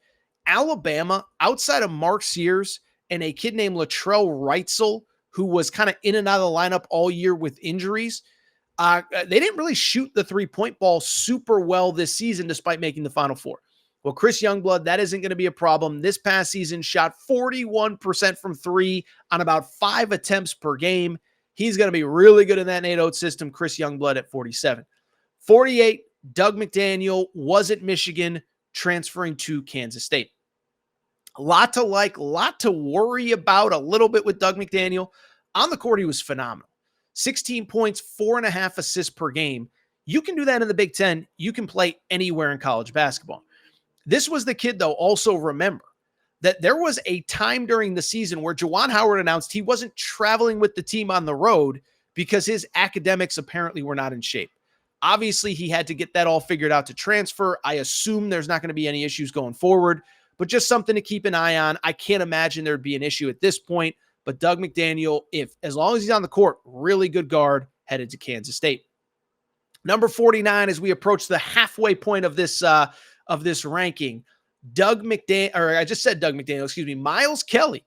Alabama, outside of Mark Sears and a kid named Latrell Wrightsell, who was kind of in and out of the lineup all year with injuries, they didn't really shoot the three-point ball super well this season despite making the Final Four. Well, Chris Youngblood, that isn't going to be a problem. This past season, shot 41% from three on about 5 attempts per game. He's going to be really good in that Nate Oates system. Chris Youngblood at 47. 48, Doug McDaniel was at Michigan, transferring to Kansas State. A lot to like, a lot to worry about a little bit with Doug McDaniel. On the court, he was phenomenal. 16 points, 4.5 assists per game. You can do that in the Big Ten. You can play anywhere in college basketball. This was the kid, though, also remember that there was a time during the season where Juwan Howard announced he wasn't traveling with the team on the road because his academics apparently were not in shape. Obviously, he had to get that all figured out to transfer. I assume there's not going to be any issues going forward, but just something to keep an eye on. I can't imagine there'd be an issue at this point, but Doug McDaniel, as long as he's on the court, really good guard, headed to Kansas State. Number 49, as we approach the halfway point of this ranking, Miles Kelly.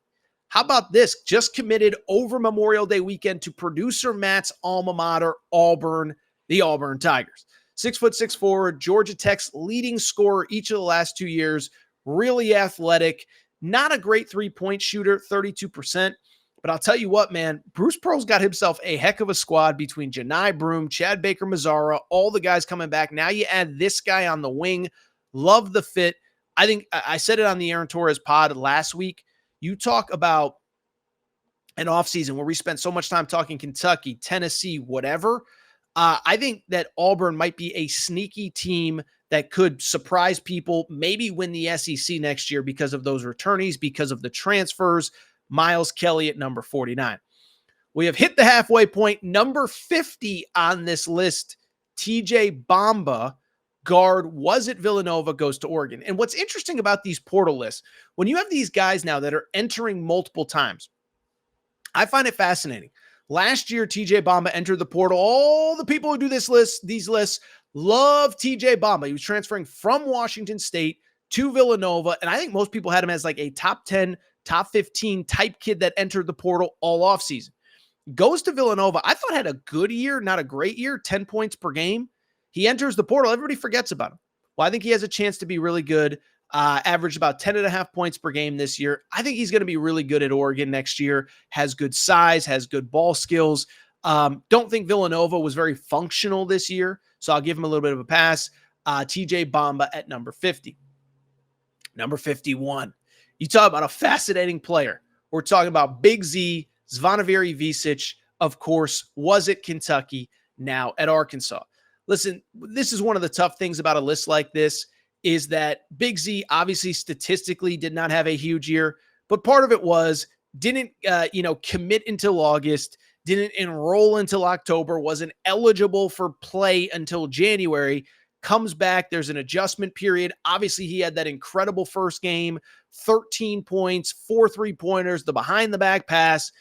How about this? Just committed over Memorial Day weekend to producer Matt's alma mater, Auburn, the Auburn Tigers. 6'6" forward, Georgia Tech's leading scorer each of the last 2 years. Really athletic, not a great three-point shooter, 32%. But I'll tell you what, man, Bruce Pearl's got himself a heck of a squad between Janai Broome, Chad Baker-Mazara, all the guys coming back. Now you add this guy on the wing. Love the fit. I think I said it on the Aaron Torres pod last week. You talk about an offseason where we spent so much time talking Kentucky, Tennessee, whatever. I think that Auburn might be a sneaky team that could surprise people, maybe win the SEC next year because of those returnees, because of the transfers. Miles Kelly at number 49. We have hit the halfway point. Number 50 on this list, TJ Bamba, guard, was at Villanova, goes to Oregon. And what's interesting about these portal lists, when you have these guys now that are entering multiple times, I find it fascinating. Last year, TJ Bamba entered the portal. All the people who do these lists love TJ Bamba. He was transferring from Washington State to Villanova, and I think most people had him as like a top 10, top 15 type kid that entered the portal all offseason. Goes to Villanova. I thought had a good year, not a great year, 10 points per game. He enters the portal. Everybody forgets about him. Well, I think he has a chance to be really good. Averaged about 10.5 points per game this year. I think he's going to be really good at Oregon next year. Has good size, has good ball skills. Don't think Villanova was very functional this year, so I'll give him a little bit of a pass. TJ Bamba at number 50. Number 51. You talk about a fascinating player. We're talking about Big Z, Zvonimir Visic, of course, was at Kentucky, now at Arkansas. Listen, this is one of the tough things about a list like this is that Big Z obviously statistically did not have a huge year, but part of it was didn't commit until August, didn't enroll until October, wasn't eligible for play until January, comes back. There's an adjustment period. Obviously, he had that incredible first game, 13 points, 4 3-pointers, the behind the back pass.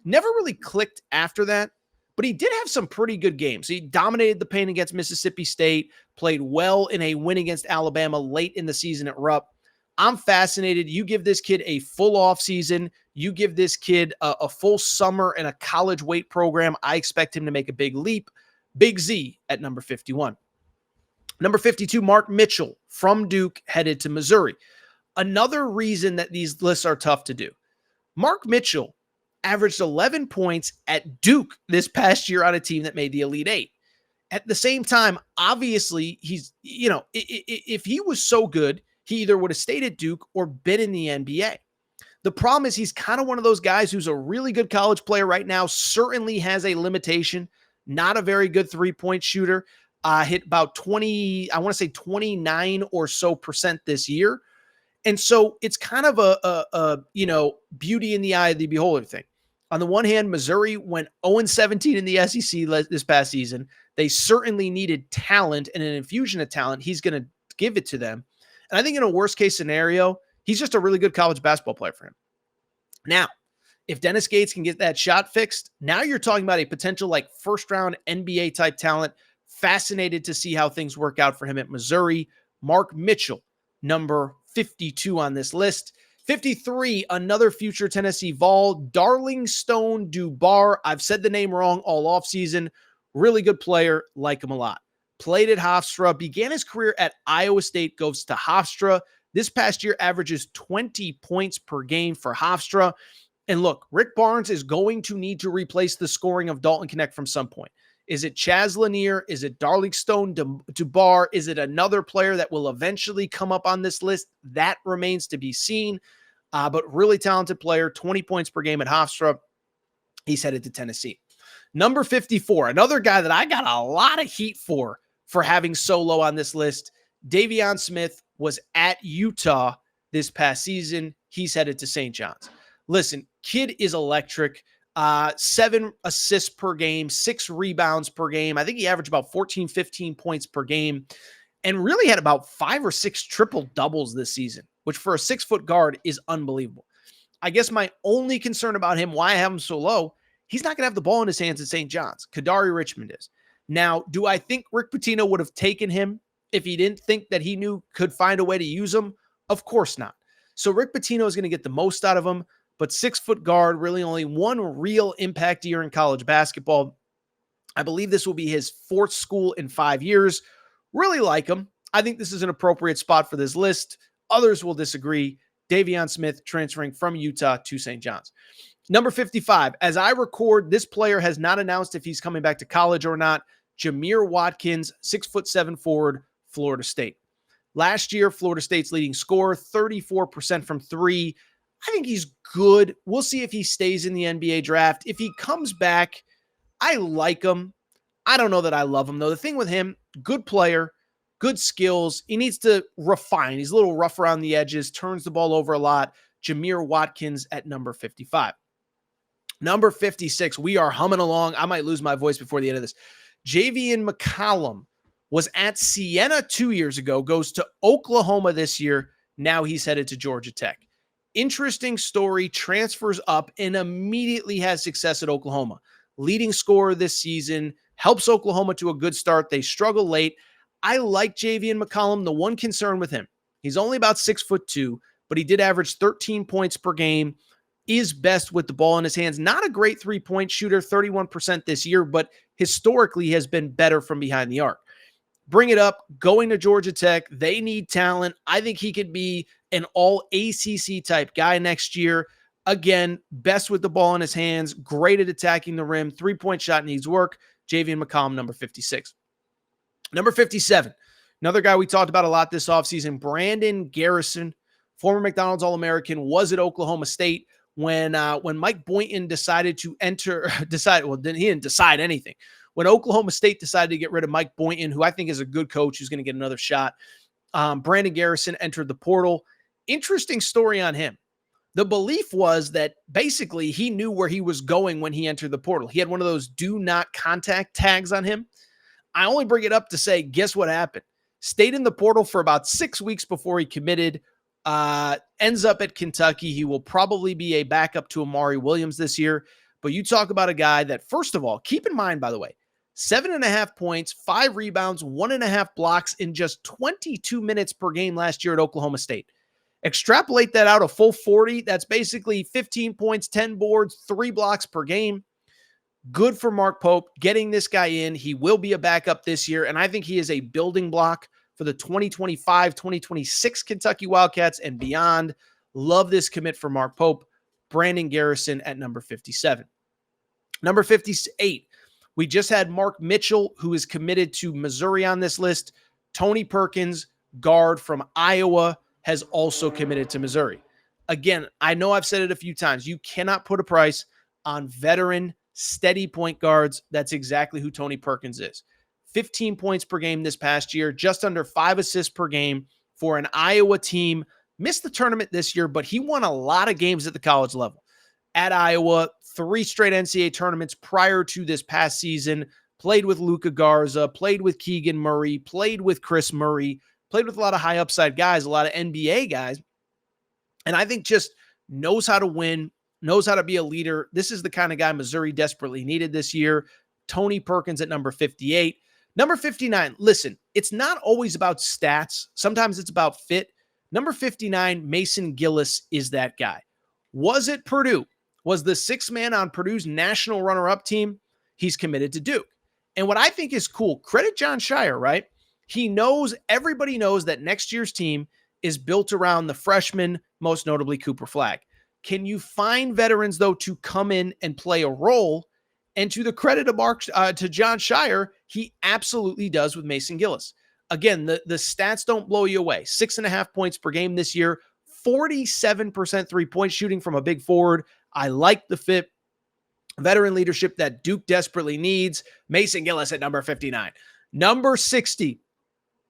Never really clicked after that, but he did have some pretty good games. He dominated the paint against Mississippi State, played well in a win against Alabama late in the season at Rupp. I'm fascinated. You give this kid a full off season. You give this kid a full summer and a college weight program. I expect him to make a big leap. Big Z at number 51. Number 52, Mark Mitchell from Duke, headed to Missouri. Another reason that these lists are tough to do. Mark Mitchell averaged 11 points at Duke this past year on a team that made the Elite Eight. At the same time, obviously, he's, if he was so good, he either would have stayed at Duke or been in the NBA. The problem is he's kind of one of those guys who's a really good college player right now, certainly has a limitation, not a very good three-point shooter, hit about 29 or so percent this year. And so it's kind of a beauty in the eye of the beholder thing. On the one hand, Missouri went 0-17 in the SEC this past season. They certainly needed talent and an infusion of talent. He's going to give it to them. And I think in a worst case scenario, he's just a really good college basketball player for him. Now, if Dennis Gates can get that shot fixed, now you're talking about a potential like first round NBA type talent. Fascinated to see how things work out for him at Missouri. Mark Mitchell, number 52 on this list. 53, another future Tennessee Vol, Darling Stone Dubar. I've said the name wrong all offseason. Really good player, like him a lot. Played at Hofstra, began his career at Iowa State, goes to Hofstra. This past year averages 20 points per game for Hofstra. And look, Rick Barnes is going to need to replace the scoring of Dalton Knecht from some point. Is it Chaz Lanier? Is it Darling Stone Dubar? Is it another player that will eventually come up on this list? That remains to be seen. But really talented player, 20 points per game at Hofstra. He's headed to Tennessee. Number 54, another guy that I got a lot of heat for having so low on this list. Davion Smith was at Utah this past season. He's headed to St. John's. Listen, kid is electric. 7 assists per game, 6 rebounds per game. I think he averaged about 14, 15 points per game and really had about 5 or 6 triple doubles this season, which for a 6-foot guard is unbelievable. I guess my only concern about him, why I have him so low, he's not going to have the ball in his hands at St. John's. Kadari Richmond is. Now, do I think Rick Pitino would have taken him if he didn't think that he could find a way to use him? Of course not. So Rick Pitino is going to get the most out of him, but 6-foot guard, really only one real impact year in college basketball. I believe this will be his 4th school in 5 years. Really like him. I think this is an appropriate spot for this list. Others will disagree. Davion Smith transferring from Utah to St. John's. Number 55, as I record, this player has not announced if he's coming back to college or not. Jamir Watkins, 6'7" forward, Florida State. Last year, Florida State's leading scorer, 34% from 3. I think he's good. We'll see if he stays in the NBA draft. If he comes back, I like him. I don't know that I love him, though. The thing with him, good player, good skills. He needs to refine. He's a little rough around the edges, turns the ball over a lot. Jamir Watkins at number 55. Number 56, we are humming along. I might lose my voice before the end of this. Javian McCollum was at Siena 2 years ago, goes to Oklahoma this year. Now he's headed to Georgia Tech. Interesting story, transfers up and immediately has success at Oklahoma. Leading scorer this season, helps Oklahoma to a good start. They struggle late. I like Javian McCollum. The one concern with him, he's only about 6'2", but he did average 13 points per game, is best with the ball in his hands. Not a great three-point shooter, 31% this year, but historically has been better from behind the arc. bring it up, going to Georgia Tech. They need talent. I think he could be an all ACC type guy next year. Again, best with the ball in his hands, great at attacking the rim. 3-point shot needs work. Javian McCollum, number 56. Number 57, another guy we talked about a lot this offseason, Brandon Garrison, former McDonald's All-American, was at Oklahoma State when Mike Boynton decided to he didn't decide anything. When Oklahoma State decided to get rid of Mike Boynton, who I think is a good coach who's going to get another shot, Brandon Garrison entered the portal. Interesting story on him. The belief was that basically he knew where he was going when he entered the portal. He had one of those do not contact tags on him. I only bring it up to say, guess what happened? Stayed in the portal for about 6 weeks before he committed. Ends up at Kentucky. He will probably be a backup to Amari Williams this year. But you talk about a guy that, first of all, keep in mind, by the way, 7.5 points, 5 rebounds, 1.5 blocks in just 22 minutes per game last year at Oklahoma State. Extrapolate that out a full 40. That's basically 15 points, 10 boards, 3 blocks per game. Good for Mark Pope getting this guy in. He will be a backup this year, and I think he is a building block for the 2025-2026 Kentucky Wildcats and beyond. Love this commit for Mark Pope. Brandon Garrison at number 57. Number 58, we just had Mark Mitchell, who is committed to Missouri on this list. Tony Perkins, guard from Iowa, has also committed to Missouri. Again, I know I've said it a few times. You cannot put a price on veteran, steady point guards. That's exactly who Tony Perkins is. 15 points per game this past year, just under 5 assists per game for an Iowa team. Missed the tournament this year, but he won a lot of games at the college level. At Iowa, 3 straight NCAA tournaments prior to this past season. Played with Luka Garza, played with Keegan Murray, played with Chris Murray, played with a lot of high upside guys, a lot of NBA guys. And I think just knows how to win, knows how to be a leader. This is the kind of guy Missouri desperately needed this year. Tony Perkins at number 58. Number 59, listen, it's not always about stats. Sometimes it's about fit. Number 59, Mason Gillis is that guy. Was it Purdue? Was the 6th man on Purdue's national runner-up team? He's committed to Duke. And what I think is cool, credit Jon Scheyer, right? Everybody knows that next year's team is built around the freshman, most notably Cooper Flagg. Can you find veterans, though, to come in and play a role? And to the credit of to Jon Scheyer, he absolutely does with Mason Gillis. Again, the stats don't blow you away. 6.5 points per game this year, 47% three-point shooting from a big forward. I like the fit. Veteran leadership that Duke desperately needs. Mason Gillis at number 59. Number 60.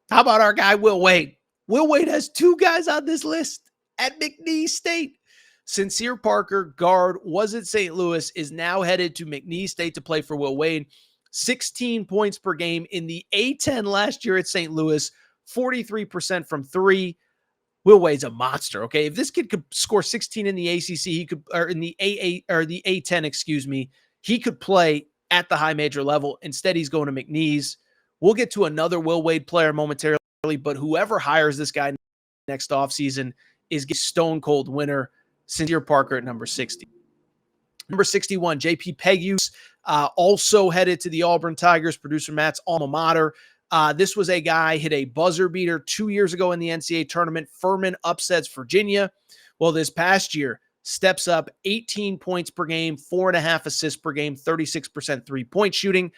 How about our guy, Will Wade? Will Wade has 2 guys on this list at McNeese State. Sincere Parker, guard, was at St. Louis, is now headed to McNeese State to play for Will Wade. 16 points per game in the A-10 last year at St. Louis, 43% from 3. Will Wade's a monster, okay? If this kid could score 16 in the ACC, he could, or in the the A-10, excuse me, he could play at the high major level. Instead, he's going to McNeese. We'll get to another Will Wade player momentarily, but whoever hires this guy next offseason is a stone cold winner. Sincere Parker at number 60. Number 61, JP Pegues, also headed to the Auburn Tigers, producer Matt's alma mater. This was a guy, hit a buzzer beater 2 years ago in the NCAA tournament. Furman upsets Virginia. Well, this past year, steps up 18 points per game, 4.5 assists per game, 36% three-point shooting.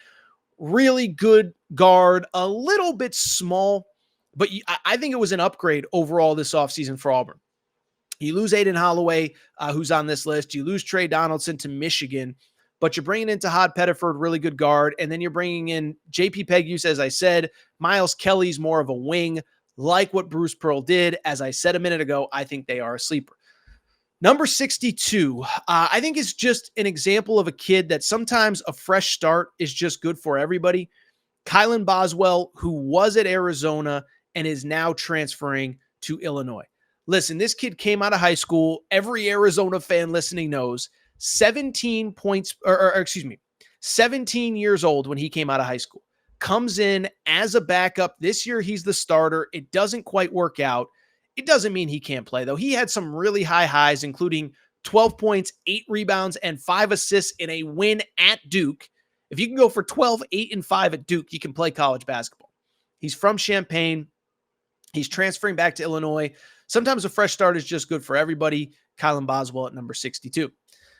Really good guard, a little bit small, but I think it was an upgrade overall this offseason for Auburn. You lose Aiden Holloway, who's on this list. You lose Trey Donaldson to Michigan, but you're bringing in Tahad Pettiford, really good guard, and then you're bringing in J.P. Pegues, as I said. Miles Kelly's more of a wing, like what Bruce Pearl did. As I said a minute ago, I think they are a sleeper. Number 62, I think is just an example of a kid that sometimes a fresh start is just good for everybody. Kylan Boswell, who was at Arizona and is now transferring to Illinois. Listen, this kid came out of high school. Every Arizona fan listening knows 17 years old when he came out of high school. Comes in as a backup. This year, he's the starter. It doesn't quite work out. It doesn't mean he can't play, though. He had some really high highs, including 12 points, 8 rebounds, and 5 assists in a win at Duke. If you can go for 12, 8, and 5 at Duke, you can play college basketball. He's from Champaign. He's transferring back to Illinois. Sometimes a fresh start is just good for everybody. Kylan Boswell at number 62.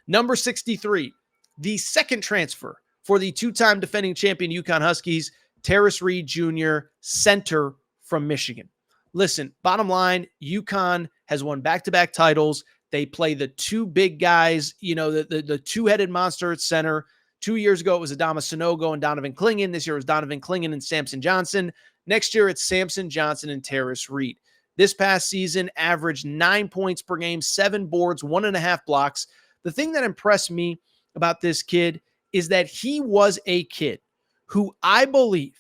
Number 63, the second transfer for the two-time defending champion UConn Huskies, Terrace Reed Jr., center from Michigan. Listen, bottom line, UConn has won back-to-back titles. They play the two big guys, the two-headed monster at center. 2 years ago, it was Adama Sanogo and Donovan Clingan. This year, it was Donovan Clingan and Samson Johnson. Next year, it's Samson Johnson and Terrace Reed. This past season, averaged 9 points per game, 7 boards, 1.5 blocks. The thing that impressed me about this kid is that he was a kid who I believe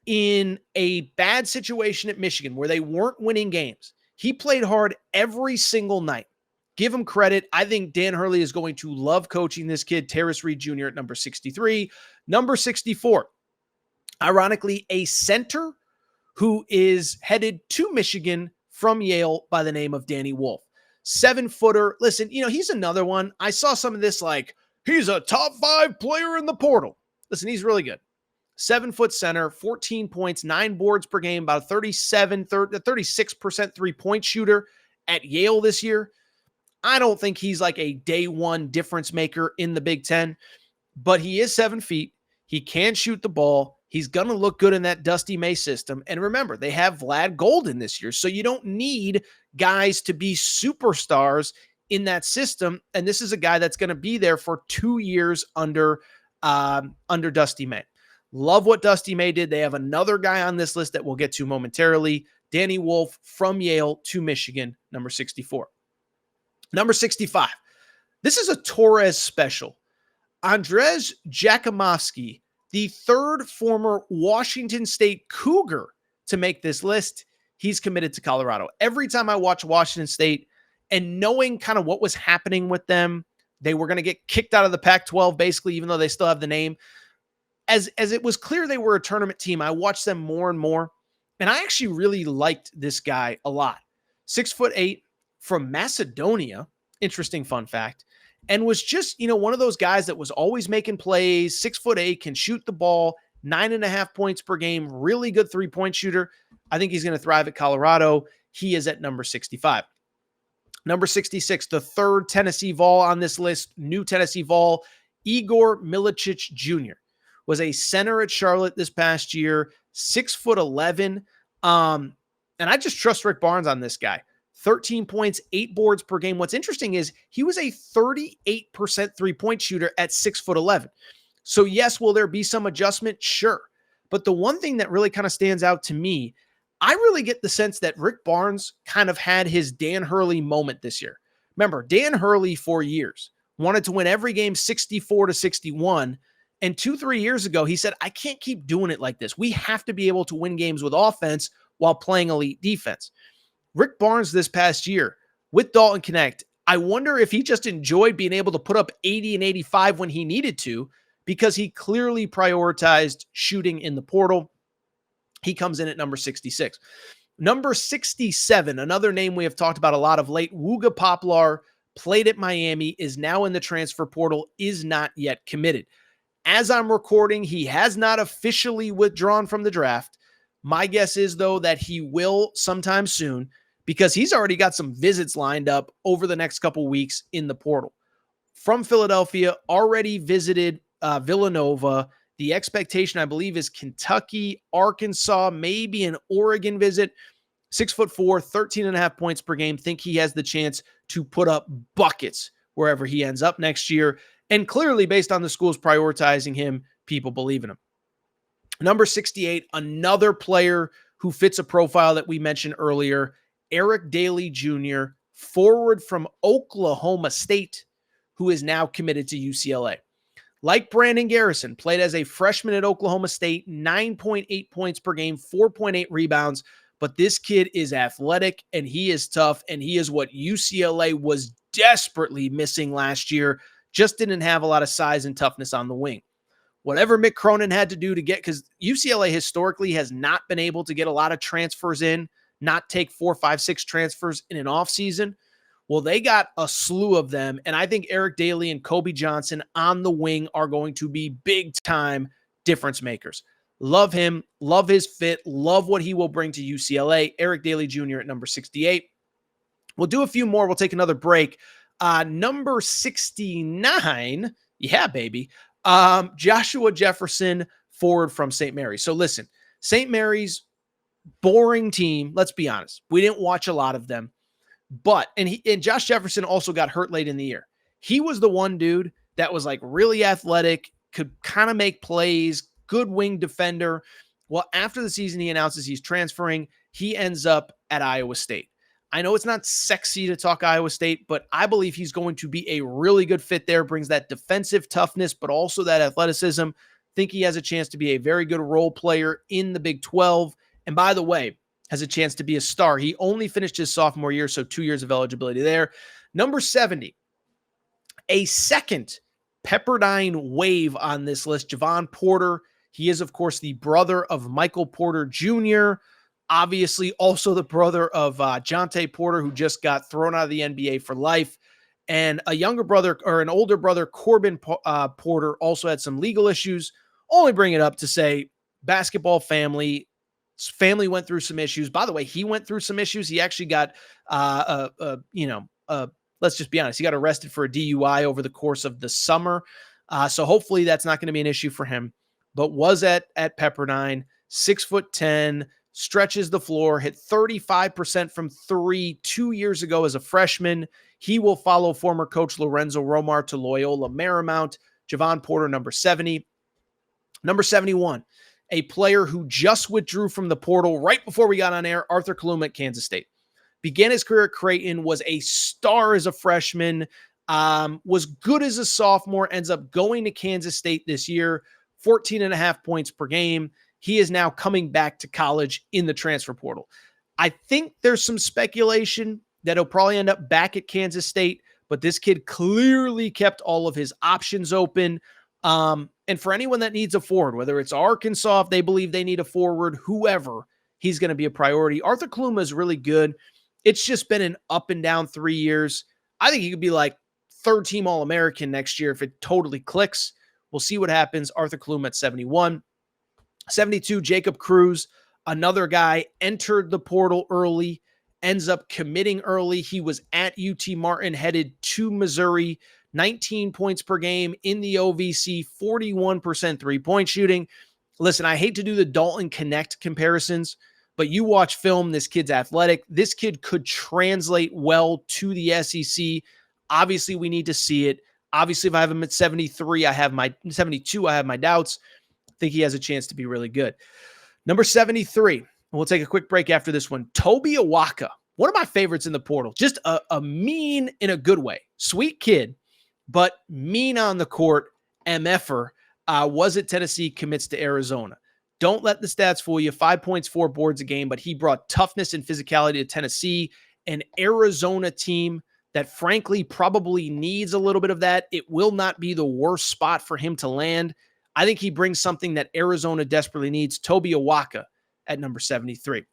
in a bad situation at Michigan where they weren't winning games, he played hard every single night. Give him credit. I think Dan Hurley is going to love coaching this kid, Terrace Reed Jr. at number 63. Number 64, ironically, a center who is headed to Michigan from Yale by the name of Danny Wolf. 7-footer. Listen, he's another one. I saw some of this like, he's a top 5 player in the portal. Listen, he's really good. 7-foot center, 14 points, 9 boards per game, about 36% three-point shooter at Yale this year. I don't think he's like a day one difference maker in the Big Ten, but he is 7 feet. He can shoot the ball. He's going to look good in that Dusty May system. And remember, they have Vlad Golden this year, so you don't need guys to be superstars in that system. And this is a guy that's going to be there for 2 years under Dusty May. Love what Dusty May did. They have another guy on this list that we'll get to momentarily. Danny Wolf from Yale to Michigan, number 64. Number 65. This is a Torres special. Andrzej Jakimovski, the third former Washington State Cougar to make this list, he's committed to Colorado. Every time I watch Washington State and knowing kind of what was happening with them, they were going to get kicked out of the Pac-12 basically, even though they still have the name. As it was clear they were a tournament team, I watched them more and more, and I actually really liked this guy a lot. 6'8", from Macedonia, interesting fun fact, and was just, one of those guys that was always making plays, 6'8", can shoot the ball, 9.5 points per game, really good three-point shooter. I think he's going to thrive at Colorado. He is at number 65. Number 66, the third Tennessee Vol on this list, new Tennessee Vol, Igor Milicic Jr. was a center at Charlotte this past year, 6'11". And I just trust Rick Barnes on this guy. 13 points, 8 boards per game. What's interesting is he was a 38% three-point shooter at 6'11". So yes, will there be some adjustment? Sure. But the one thing that really kind of stands out to me, I really get the sense that Rick Barnes kind of had his Dan Hurley moment this year. Remember, Dan Hurley for years wanted to win every game 64-61. And 2-3 years ago, he said, I can't keep doing it like this. We have to be able to win games with offense while playing elite defense. Rick Barnes this past year with Dalton Knecht, I wonder if he just enjoyed being able to put up 80 and 85 when he needed to, because he clearly prioritized shooting in the portal. He comes in at number 66. Number 67, another name we have talked about a lot of late, Wooga Poplar, played at Miami, is now in the transfer portal, is not yet committed. As I'm recording, he has not officially withdrawn from the draft. My guess is, though, that he will sometime soon, because he's already got some visits lined up over the next couple weeks in the portal. From Philadelphia, already visited Villanova. The expectation, I believe, is Kentucky, Arkansas, maybe an Oregon visit. 6'4", 13.5 points per game. Think he has the chance to put up buckets wherever he ends up next year. And clearly, based on the schools prioritizing him, people believe in him. Number 68, another player who fits a profile that we mentioned earlier, Eric Daly Jr., forward from Oklahoma State, who is now committed to UCLA. Like Brandon Garrison, played as a freshman at Oklahoma State, 9.8 points per game, 4.8 rebounds. But this kid is athletic, and he is tough, and he is what UCLA was desperately missing last year. Just didn't have a lot of size and toughness on the wing. Whatever Mick Cronin had to do to get, because UCLA historically has not been able to get a lot of transfers in, not take 4, 5, 6 transfers in an offseason. Well, they got a slew of them, and I think Eric Daly and Kobe Johnson on the wing are going to be big-time difference makers. Love him. Love his fit. Love what he will bring to UCLA. Eric Daly Jr. at number 68. We'll do a few more. We'll take another break. Number 69. Yeah, baby. Joshua Jefferson, forward from St. Mary's. So listen, St. Mary's, boring team. Let's be honest. We didn't watch a lot of them. But, and Josh Jefferson also got hurt late in the year. He was the one dude that was like really athletic, could kind of make plays, good wing defender. Well, after the season, he announces he's transferring. He ends up at Iowa State. I know it's not sexy to talk Iowa State, but I believe he's going to be a really good fit there, brings that defensive toughness, but also that athleticism. Think he has a chance to be a very good role player in the Big 12. And by the way, has a chance to be a star. He only finished his sophomore year, so 2 years of eligibility there. Number 70, a second Pepperdine wave on this list, Javon Porter. He is, of course, the brother of Michael Porter Jr., obviously also the brother of Jonte Porter, who just got thrown out of the NBA for life. And a younger brother, or an older brother, Corbin Porter, also had some legal issues. Only bring it up to say basketball family. His family went through some issues. By the way, he went through some issues. He actually got, let's just be honest, he got arrested for a DUI over the course of the summer. So hopefully that's not going to be an issue for him. But was at Pepperdine, 6'10", stretches the floor, hit 35% from three 2 years ago as a freshman. He will follow former coach Lorenzo Romar to Loyola Marymount. Javon Porter, number 70. Number 71. A player who just withdrew from the portal right before we got on air, Arthur Kaluma at Kansas State. Began his career at Creighton, was a star as a freshman, was good as a sophomore, ends up going to Kansas State this year, 14.5 points per game. He is now coming back to college in the transfer portal. I think there's some speculation that he'll probably end up back at Kansas State, but this kid clearly kept all of his options open. And for anyone that needs a forward, whether it's Arkansas, if they believe they need a forward, whoever, he's going to be a priority. Arthur Kaluma is really good. It's just been an up and down 3 years. I think he could be like third team All-American next year if it totally clicks. We'll see what happens. Arthur Kaluma at 71. 72, Jacob Cruz, another guy, entered the portal early, ends up committing early. He was at UT Martin, headed to Missouri. 19 points per game in the OVC, 41% three-point shooting. Listen, I hate to do the Dalton Connect comparisons, but you watch film, this kid's athletic. This kid could translate well to the SEC. Obviously, we need to see it. Obviously, if I have him at 73, I have my 72, I have my doubts. I think he has a chance to be really good. Number 73, and we'll take a quick break after this one. Toby Awaka, one of my favorites in the portal. Just a mean in a good way. Sweet kid, but mean on the court. MFer, was at Tennessee, commits to Arizona. Don't let the stats fool you. 5 points, 4 boards a game, but he brought toughness and physicality to Tennessee, an Arizona team that frankly probably needs a little bit of that. It will not be the worst spot for him to land. I think he brings something that Arizona desperately needs. Toby Awaka at number 73.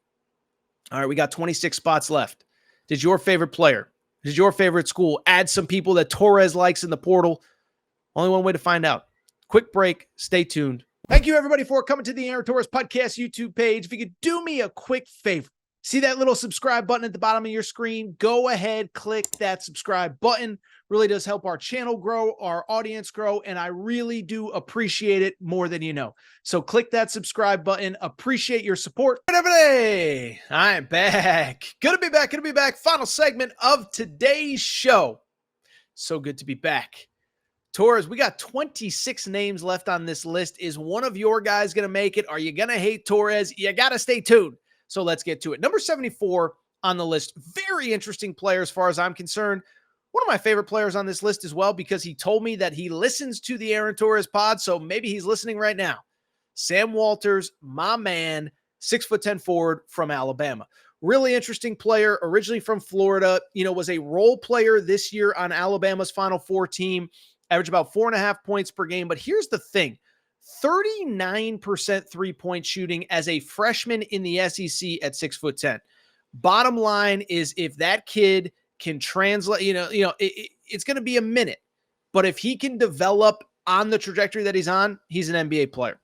All right, we got 26 spots left. Did your favorite player, did your favorite school add some people that Torres likes in the portal? Only one way to find out. Quick break. Stay tuned. Thank you, everybody, for coming to the Aaron Torres Podcast YouTube page. If you could do me a quick favor, see that little subscribe button at the bottom of your screen? Go ahead, click that subscribe button. Really does help our channel grow, our audience grow, and I really do appreciate it more than you know. So click that subscribe button. Appreciate your support. Everybody, I'm back. Good to be back. Good to be back. Final segment of today's show. So good to be back. Torres, we got 26 names left on this list. Is one of your guys going to make it? Are you going to hate Torres? You got to stay tuned. So let's get to it. Number 74 on the list. Very interesting player as far as I'm concerned. One of my favorite players on this list as well, because he told me that he listens to the Aaron Torres pod, so maybe he's listening right now. Sam Walters, my man, 6'10" forward from Alabama. Really interesting player, originally from Florida, was a role player this year on Alabama's Final Four team, averaged about 4.5 points per game. But here's the thing, 39% three-point shooting as a freshman in the SEC at 6'10". Bottom line is, if that kid can translate, it's going to be a minute, but if he can develop on the trajectory that he's on, he's an NBA player.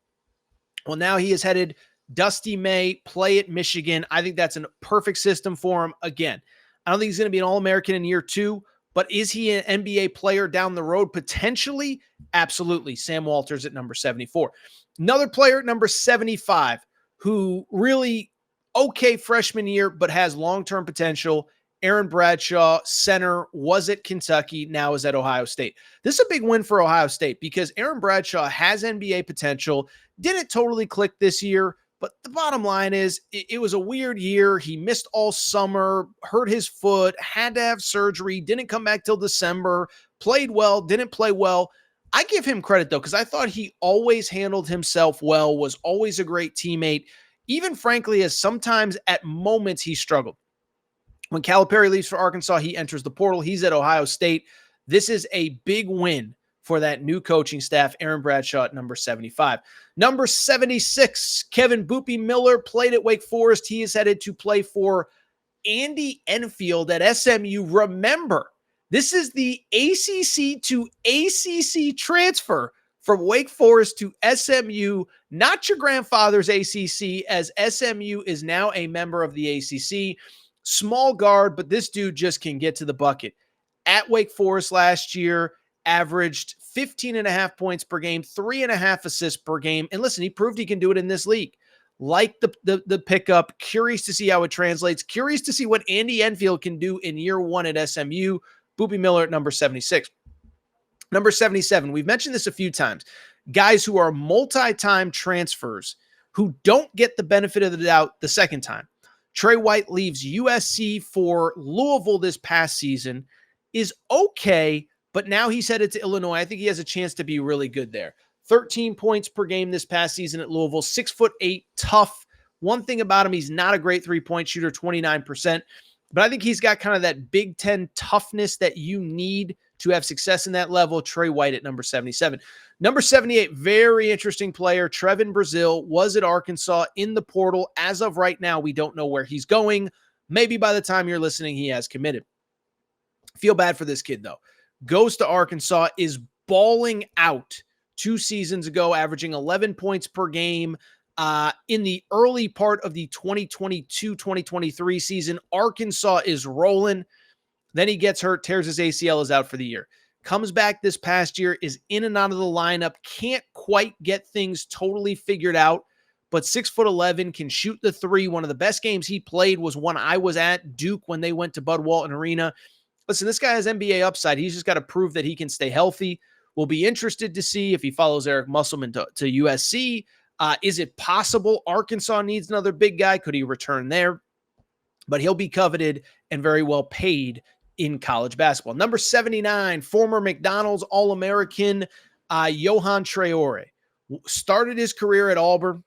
Well, now he is headed Dusty May, play at Michigan. I think that's a perfect system for him. Again, I don't think he's going to be an All-American in year 2, but is he an NBA player down the road? Potentially, absolutely. Sam Walters at number 74. Another player at number 75 who really okay freshman year, but has long-term potential. Aaron Bradshaw, center, was at Kentucky, now is at Ohio State. This is a big win for Ohio State because Aaron Bradshaw has NBA potential. Didn't totally click this year, but the bottom line is it was a weird year. He missed all summer, hurt his foot, had to have surgery, didn't come back till December, played well, didn't play well. I give him credit, though, because I thought he always handled himself well, was always a great teammate, even frankly, as sometimes at moments he struggled. When Calipari leaves for Arkansas, he enters the portal. He's at Ohio State. This is a big win for that new coaching staff. Aaron Bradshaw at number 75. Number 76, Kevin Boopy Miller played at Wake Forest. He is headed to play for Andy Enfield at SMU. Remember, this is the ACC to ACC transfer from Wake Forest to SMU, not your grandfather's ACC, as SMU is now a member of the ACC. Small guard, but this dude just can get to the bucket. At Wake Forest last year, averaged 15.5 points per game, 3.5 assists per game. And listen, he proved he can do it in this league. Like the pickup, curious to see how it translates, curious to see what Andy Enfield can do in year 1 at SMU. Boopy Miller at number 76. Number 77, we've mentioned this a few times. Guys who are multi-time transfers who don't get the benefit of the doubt the second time. Trey White leaves USC for Louisville this past season, is okay, but now he's headed to Illinois. I think he has a chance to be really good there. 13 points per game this past season at Louisville, 6'8", tough. One thing about him, he's not a great three-point shooter, 29%, but I think he's got kind of that Big Ten toughness that you need to have success in that level. Trey White at number 77. Number 78, very interesting player. Trevin Brazile was at Arkansas in the portal. As of right now, we don't know where he's going. Maybe by the time you're listening, he has committed. Feel bad for this kid, though. Goes to Arkansas, is balling out 2 seasons ago, averaging 11 points per game. In the early part of the 2022-2023 season, Arkansas is rolling. Then he gets hurt, tears his ACL, is out for the year. Comes back this past year, is in and out of the lineup, can't quite get things totally figured out, but 6'11", can shoot the three. One of the best games he played was one I was at, Duke, when they went to Bud Walton Arena. Listen, this guy has NBA upside. He's just got to prove that he can stay healthy. We'll be interested to see if he follows Eric Musselman to USC. Is it possible Arkansas needs another big guy? Could he return there? But he'll be coveted and very well paid in college basketball. Number 79, former McDonald's All-American Johan Traore. Started his career at Auburn,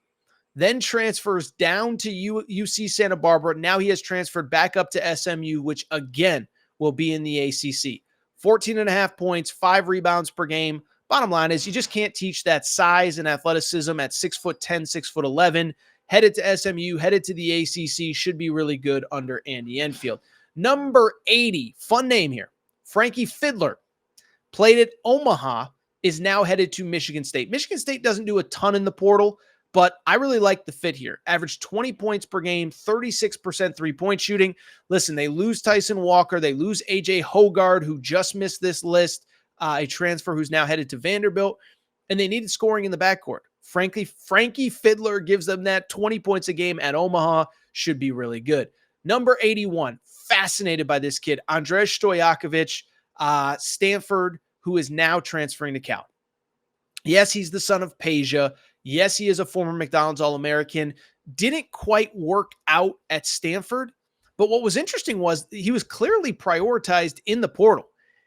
then transfers down to UC Santa Barbara. Now he has transferred back up to SMU, which again will be in the ACC. 14.5 points, 5 rebounds per game. Bottom line is you just can't teach that size and athleticism at 6'10", 6'11". Headed to SMU, headed to the ACC, should be really good under Andy Enfield. Number 80, fun name here. Frankie Fidler played at Omaha, is now headed to Michigan State. Michigan State doesn't do a ton in the portal, but I really like the fit here. Averaged 20 points per game, 36% three-point shooting. Listen, they lose Tyson Walker. They lose A.J. Hoggard, who just missed this list, a transfer who's now headed to Vanderbilt, and they needed scoring in the backcourt. Frankly, Frankie Fidler gives them that 20 points a game at Omaha. Should be really good. Number 81, fascinated by this kid, Andrej Stojakovic, Stanford, who is now transferring to Cal. Yes, he's the son of Peja. Yes, he is a former McDonald's All-American. Didn't quite work out at Stanford, but what was interesting was he was clearly prioritized in the portal.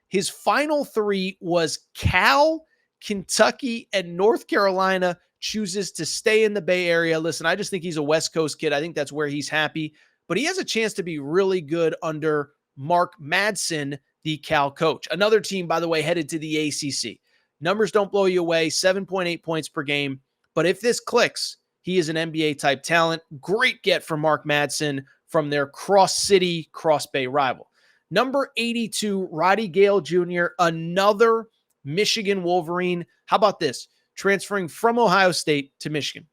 His final 3 was Cal, Kentucky, and North Carolina. Chooses to stay in the Bay Area. Listen, I just think he's a West Coast kid. I think that's where he's happy. But he has a chance to be really good under Mark Madsen, the Cal coach. Another team, by the way, headed to the ACC. Numbers don't blow you away, 7.8 points per game. But if this clicks, he is an NBA-type talent. Great get for Mark Madsen from their cross-city, cross-bay rival. Number 82, Roddy Gale Jr., another Michigan Wolverine. How about this? Transferring from Ohio State to Michigan.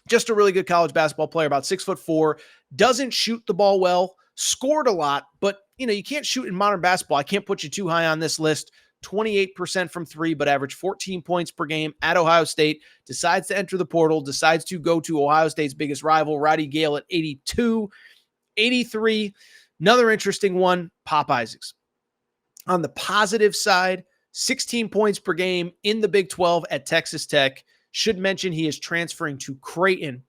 Just a really good college basketball player, about 6'4", doesn't shoot the ball well, scored a lot, but you can't shoot in modern basketball. I can't put you too high on this list. 28% from three, but averaged 14 points per game at Ohio State, decides to enter the portal, decides to go to Ohio State's biggest rival, Roddy Gale, at 82. 83, another interesting one, Pop Isaacs. On the positive side, 16 points per game in the Big 12 at Texas Tech. Should mention he is transferring to Creighton.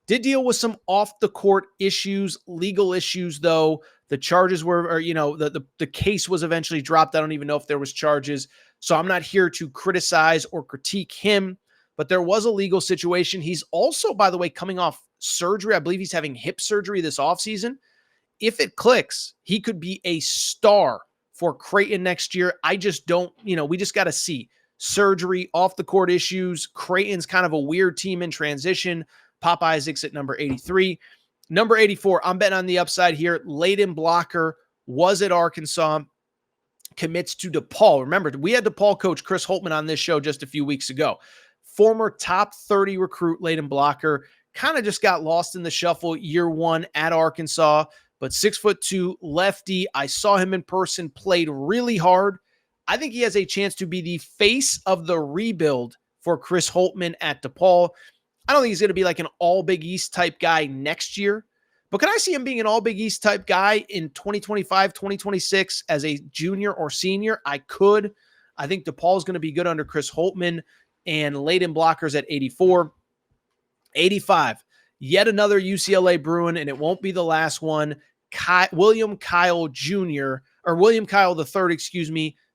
Did deal with some off-the-court issues, legal issues, though. The charges were, the case was eventually dropped. I don't even know if there was charges. So I'm not here to criticize or critique him, but there was a legal situation. He's also, by the way, coming off surgery. I believe he's having hip surgery this offseason. If it clicks, he could be a star for Creighton next year. I just don't, we just got to see. Surgery, off-the-court issues. Creighton's kind of a weird team in transition. Pop Isaacs at number 83. Number 84, I'm betting on the upside here. Layden Blocker was at Arkansas, commits to DePaul. Remember, we had DePaul coach Chris Holtmann on this show just a few weeks ago. Former top 30 recruit Layden Blocker kind of just got lost in the shuffle year one at Arkansas, but 6'2", lefty. I saw him in person, played really hard. I think he has a chance to be the face of the rebuild for Chris Holtmann at DePaul. I don't think he's going to be like an all Big East type guy next year, but can I see him being an all Big East type guy in 2025, 2026 as a junior or senior? I could. I think DePaul is going to be good under Chris Holtmann, and Layden Blocker's at 84. 85, yet another UCLA Bruin, and it won't be the last one. William Kyle III,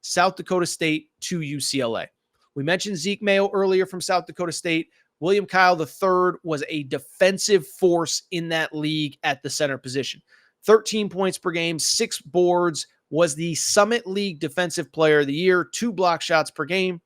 South Dakota State to UCLA. We mentioned Zeke Mayo earlier from South Dakota State. William Kyle III was a defensive force in that league at the center position. 13 points per game, 6 boards, was the Summit League Defensive Player of the Year, 2 block shots per game.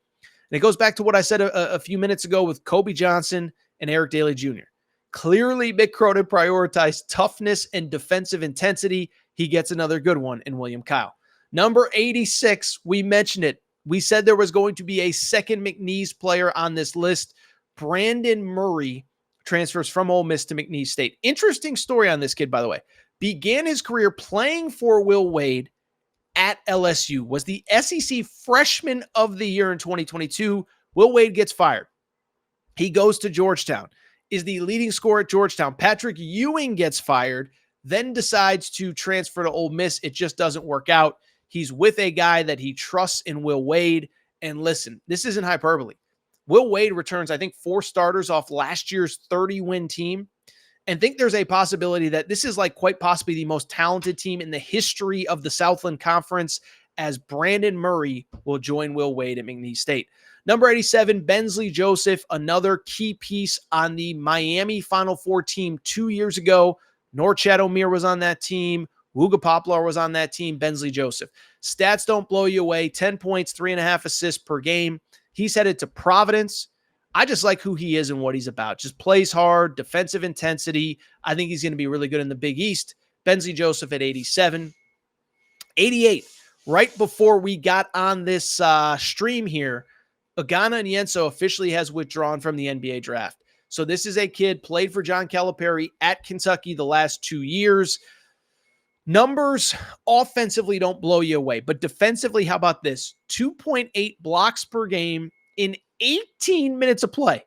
And it goes back to what I said a few minutes ago with Kobe Johnson and Eric Daly Jr. Clearly, Mick Cronin prioritized toughness and defensive intensity. He gets another good one in William Kyle. Number 86, we mentioned it. We said there was going to be a second McNeese player on this list. Brandon Murray transfers from Ole Miss to McNeese State. Interesting story on this kid, by the way. Began his career playing for Will Wade at LSU. Was the SEC Freshman of the Year in 2022. Will Wade gets fired. He goes to Georgetown, is the leading scorer at Georgetown. Patrick Ewing gets fired, then decides to transfer to Ole Miss. It just doesn't work out. He's with a guy that he trusts in Will Wade. And listen, this isn't hyperbole. Will Wade returns, I think, 4 starters off last year's 30-win team, and think there's a possibility that this is like quite possibly the most talented team in the history of the Southland Conference, as Brandon Murray will join Will Wade at McNeese State. Number 87, Bensley Joseph, another key piece on the Miami Final Four team 2 years ago. Norchad Omier was on that team. Wooga Poplar was on that team. Bensley Joseph. Stats don't blow you away. 10 points, 3.5 assists per game. He's headed to Providence. I just like who he is and what he's about. Just plays hard, defensive intensity. I think he's going to be really good in the Big East. Bensley Joseph at 87. 88, right before we got on this stream here, Agana Onyenso officially has withdrawn from the NBA draft. So this is a kid, played for John Calipari at Kentucky the last 2 years. Numbers offensively don't blow you away, but defensively, how about this? 2.8 blocks per game in 18 minutes of play.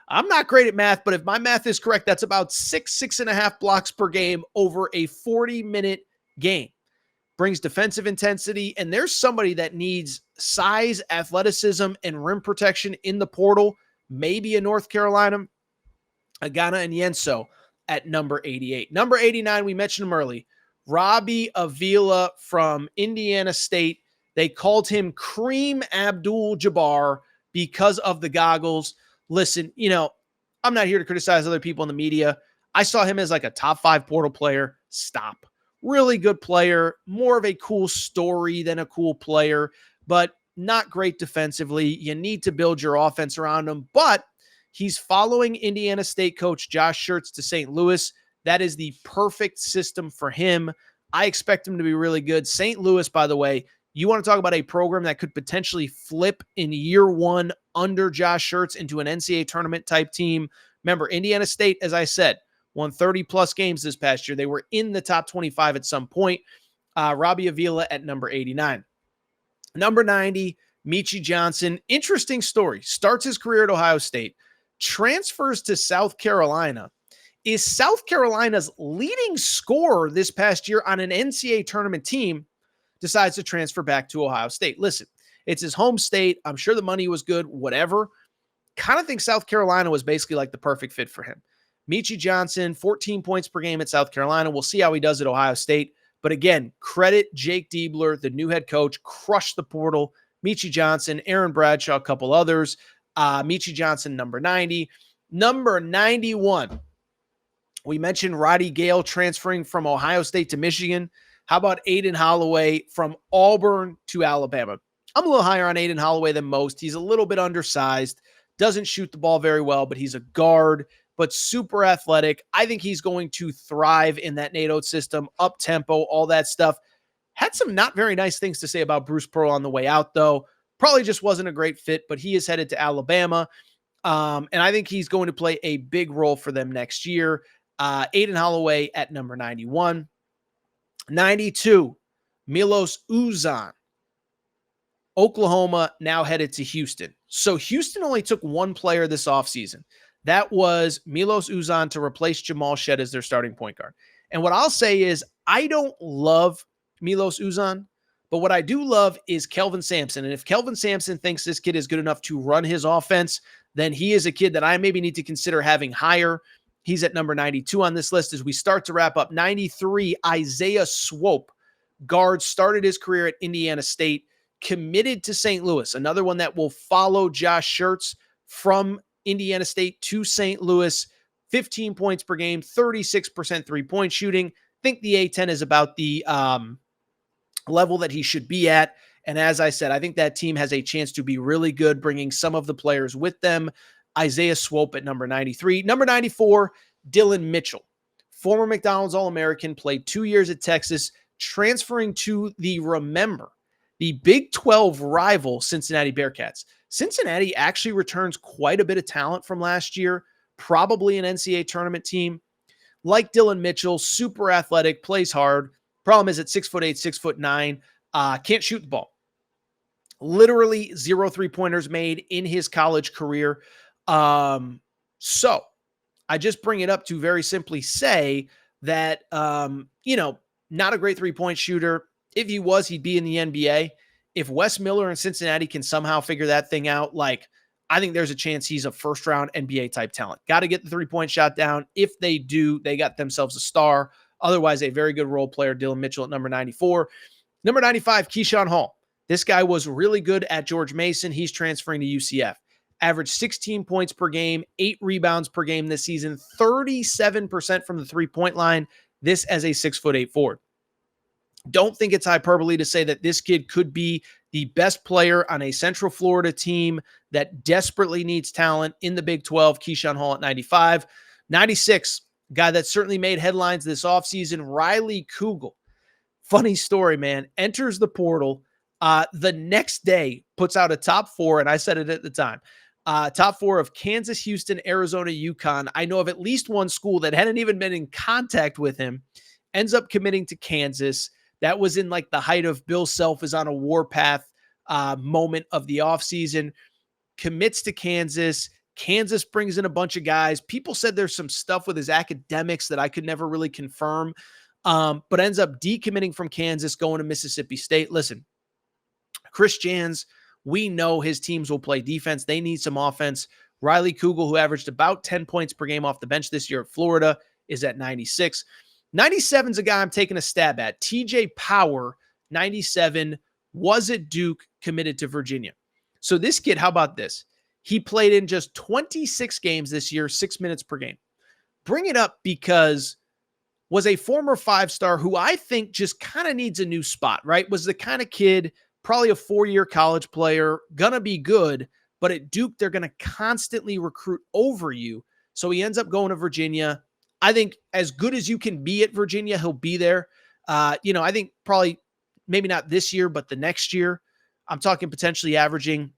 I'm not great at math, but if my math is correct, that's about 6.5 blocks per game over a 40-minute game. Brings defensive intensity, and there's somebody that needs size, athleticism, and rim protection in the portal, maybe in North Carolina. Agana Onyenso at number 88. Number 89, we mentioned him early. Robbie Avila from Indiana State. They called him Kareem Abdul-Jabbar because of the goggles. Listen, I'm not here to criticize other people in the media. I saw him as like a top 5 portal player. Stop. Really good player, more of a cool story than a cool player, but not great defensively. You need to build your offense around him, but he's following Indiana State coach Josh Schertz to St. Louis. That is the perfect system for him. I expect him to be really good. St. Louis, by the way, you want to talk about a program that could potentially flip in year one under Josh Schertz into an NCAA tournament type team. Remember, Indiana State, as I said, won 30-plus games this past year. They were in the top 25 at some point. Robbie Avila at number 89. Number 90, Meechie Johnson. Interesting story. Starts his career at Ohio State, transfers to South Carolina, is South Carolina's leading scorer this past year on an NCAA tournament team, decides to transfer back to Ohio State. Listen, it's his home state. I'm sure the money was good, whatever. Kind of think South Carolina was basically like the perfect fit for him. Meechie Johnson, 14 points per game at South Carolina. We'll see how he does at Ohio State. But again, credit Jake Diebler, the new head coach, crushed the portal. Meechie Johnson, Aaron Bradshaw, a couple others. Meechie Johnson, number 90. Number 91, we mentioned Roddy Gale transferring from Ohio State to Michigan. How about Aiden Holloway from Auburn to Alabama? I'm a little higher on Aiden Holloway than most. He's a little bit undersized, doesn't shoot the ball very well, but he's a guard, but super athletic. I think he's going to thrive in that Nate Oates system, up-tempo, all that stuff. Had some not very nice things to say about Bruce Pearl on the way out, though. Probably just wasn't a great fit, but he is headed to Alabama, and I think he's going to play a big role for them next year. Aiden Holloway at number 91. 92, Milos Uzan. Oklahoma now headed to Houston. So Houston only took one player this offseason. That was Milos Uzan to replace Jamal Shead as their starting point guard. And what I'll say is I don't love Milos Uzan, but what I do love is Kelvin Sampson. And if Kelvin Sampson thinks this kid is good enough to run his offense, then he is a kid that I maybe need to consider having higher. He's at number 92 on this list as we start to wrap up. 93, Isaiah Swope. Guard, started his career at Indiana State, committed to St. Louis. Another one that will follow Josh Schertz from Indiana State to St. Louis. 15 points per game, 36% three-point shooting. Think the A10 is about the level that he should be at. And as I said, I think that team has a chance to be really good, bringing some of the players with them. Isaiah Swope at number 93. Number 94, Dylan Mitchell. Former McDonald's All-American, played 2 years at Texas, transferring to the Big 12 rival Cincinnati Bearcats. Cincinnati actually returns quite a bit of talent from last year, probably an NCAA tournament team. Like Dylan Mitchell, super athletic, plays hard. Problem is at 6'8", 6'9", can't shoot the ball. Literally 0 3-pointers made in his college career. So I just bring it up to very simply say that, not a great 3-point shooter. If he was, he'd be in the NBA. If Wes Miller and Cincinnati can somehow figure that thing out, I think there's a chance he's a first-round NBA type talent. Got to get the 3-point shot down. If they do, they got themselves a star. Otherwise, a very good role player, Dylan Mitchell at number 94. Number 95, Keyshawn Hall. This guy was really good at George Mason. He's transferring to UCF. Averaged 16 points per game, 8 rebounds per game this season, 37% from the three-point line. This as a 6'8" forward. Don't think it's hyperbole to say that this kid could be the best player on a Central Florida team that desperately needs talent in the Big 12. Keyshawn Hall at 95. 96, guy that certainly made headlines this offseason, Riley Kugel. Funny story, man. Enters the portal. The next day puts out a top 4, and I said it at the time. Top 4 of Kansas, Houston, Arizona, UConn. I know of at least one school that hadn't even been in contact with him. Ends up committing to Kansas. That was in the height of Bill Self is on a warpath moment of the offseason. Commits to Kansas. Kansas brings in a bunch of guys. People said there's some stuff with his academics that I could never really confirm, but ends up decommitting from Kansas, going to Mississippi State. Listen, Chris Jans, we know his teams will play defense. They need some offense. Riley Kugel, who averaged about 10 points per game off the bench this year at Florida, is at 96. 97 is a guy I'm taking a stab at. TJ Power, 97, was at Duke, committed to Virginia. So this kid, how about this? He played in just 26 games this year, 6 minutes per game. Bring it up because was a former 5-star who I think just kind of needs a new spot, right? Was the kind of kid, probably a 4-year college player, gonna be good, but at Duke, they're gonna constantly recruit over you. So he ends up going to Virginia. I think as good as you can be at Virginia, he'll be there. I think probably maybe not this year, but the next year, I'm talking potentially averaging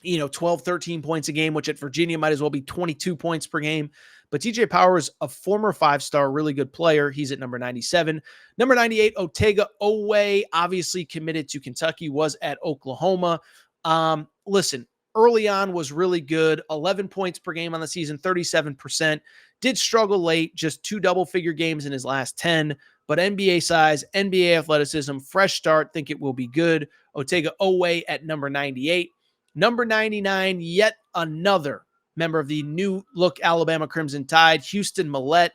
12, 13 points a game, which at Virginia might as well be 22 points per game. But TJ Powers, a former 5-star, really good player. He's at number 97. Number 98, Otega Oweh, obviously committed to Kentucky, was at Oklahoma. Listen, early on was really good. 11 points per game on the season, 37%. Did struggle late, just 2 double-figure games in his last 10. But NBA size, NBA athleticism, fresh start, think it will be good. Otega Oweh at number 98. Number 99, yet another member of the new look Alabama Crimson Tide, Houston Mallette,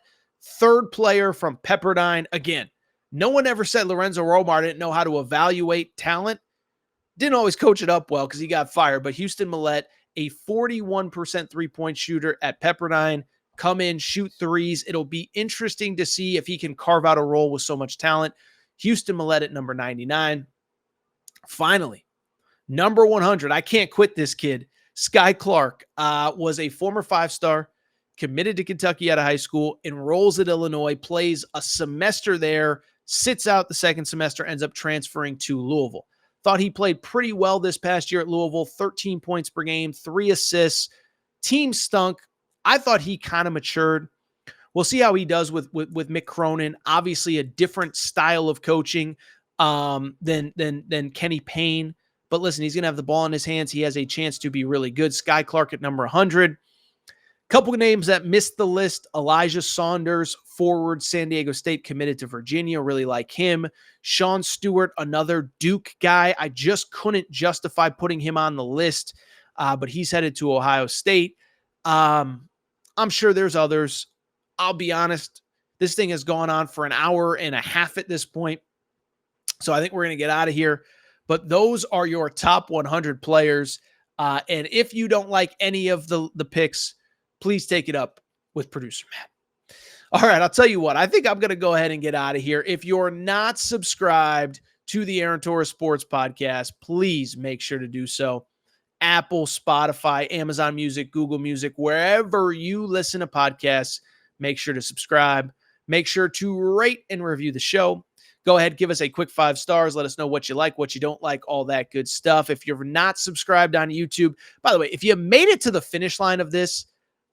third player from Pepperdine. Again, no one ever said Lorenzo Romar didn't know how to evaluate talent. Didn't always coach it up well because he got fired, but Houston Mallette, a 41% three-point shooter at Pepperdine, come in, shoot threes. It'll be interesting to see if he can carve out a role with so much talent. Houston Mallette at number 99. Finally, number 100, I can't quit this kid. Skyy Clark was a former 5-star, committed to Kentucky out of high school, enrolls at Illinois, plays a semester there, sits out the second semester, ends up transferring to Louisville. Thought he played pretty well this past year at Louisville, 13 points per game, 3 assists. Team stunk. I thought he kind of matured. We'll see how he does with Mick Cronin. Obviously, a different style of coaching than Kenny Payne. But listen, he's going to have the ball in his hands. He has a chance to be really good. Skyy Clark at number 100. Couple of names that missed the list. Elijah Saunders, forward, San Diego State, committed to Virginia. Really like him. Sean Stewart, another Duke guy. I just couldn't justify putting him on the list, but he's headed to Ohio State. I'm sure there's others. I'll be honest. This thing has gone on for an hour and a half at this point. So I think we're going to get out of here. But those are your top 100 players. And if you don't like any of the picks, please take it up with producer Matt. All right, I'll tell you what. I think I'm going to go ahead and get out of here. If you're not subscribed to the Aaron Torres Sports Podcast, please make sure to do so. Apple, Spotify, Amazon Music, Google Music, wherever you listen to podcasts, make sure to subscribe. Make sure to rate and review the show. Go ahead, give us a quick 5 stars. Let us know what you like, what you don't like, all that good stuff. If you're not subscribed on YouTube, by the way, if you made it to the finish line of this,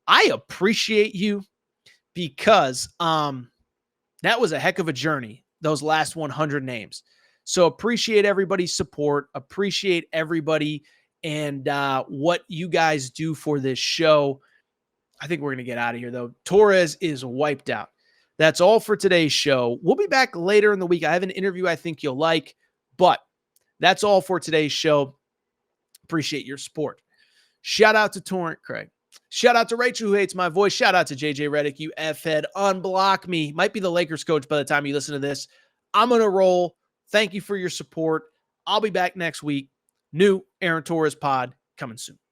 I appreciate you because that was a heck of a journey, those last 100 names. So appreciate everybody's support, appreciate everybody and what you guys do for this show. I think we're going to get out of here, though. Torres is wiped out. That's all for today's show. We'll be back later in the week. I have an interview I think you'll like, but that's all for today's show. Appreciate your support. Shout out to Torrent Craig. Shout out to Rachel, who hates my voice. Shout out to JJ Redick, you F-head. Unblock me. Might be the Lakers coach by the time you listen to this. I'm going to roll. Thank you for your support. I'll be back next week. New Aaron Torres pod coming soon.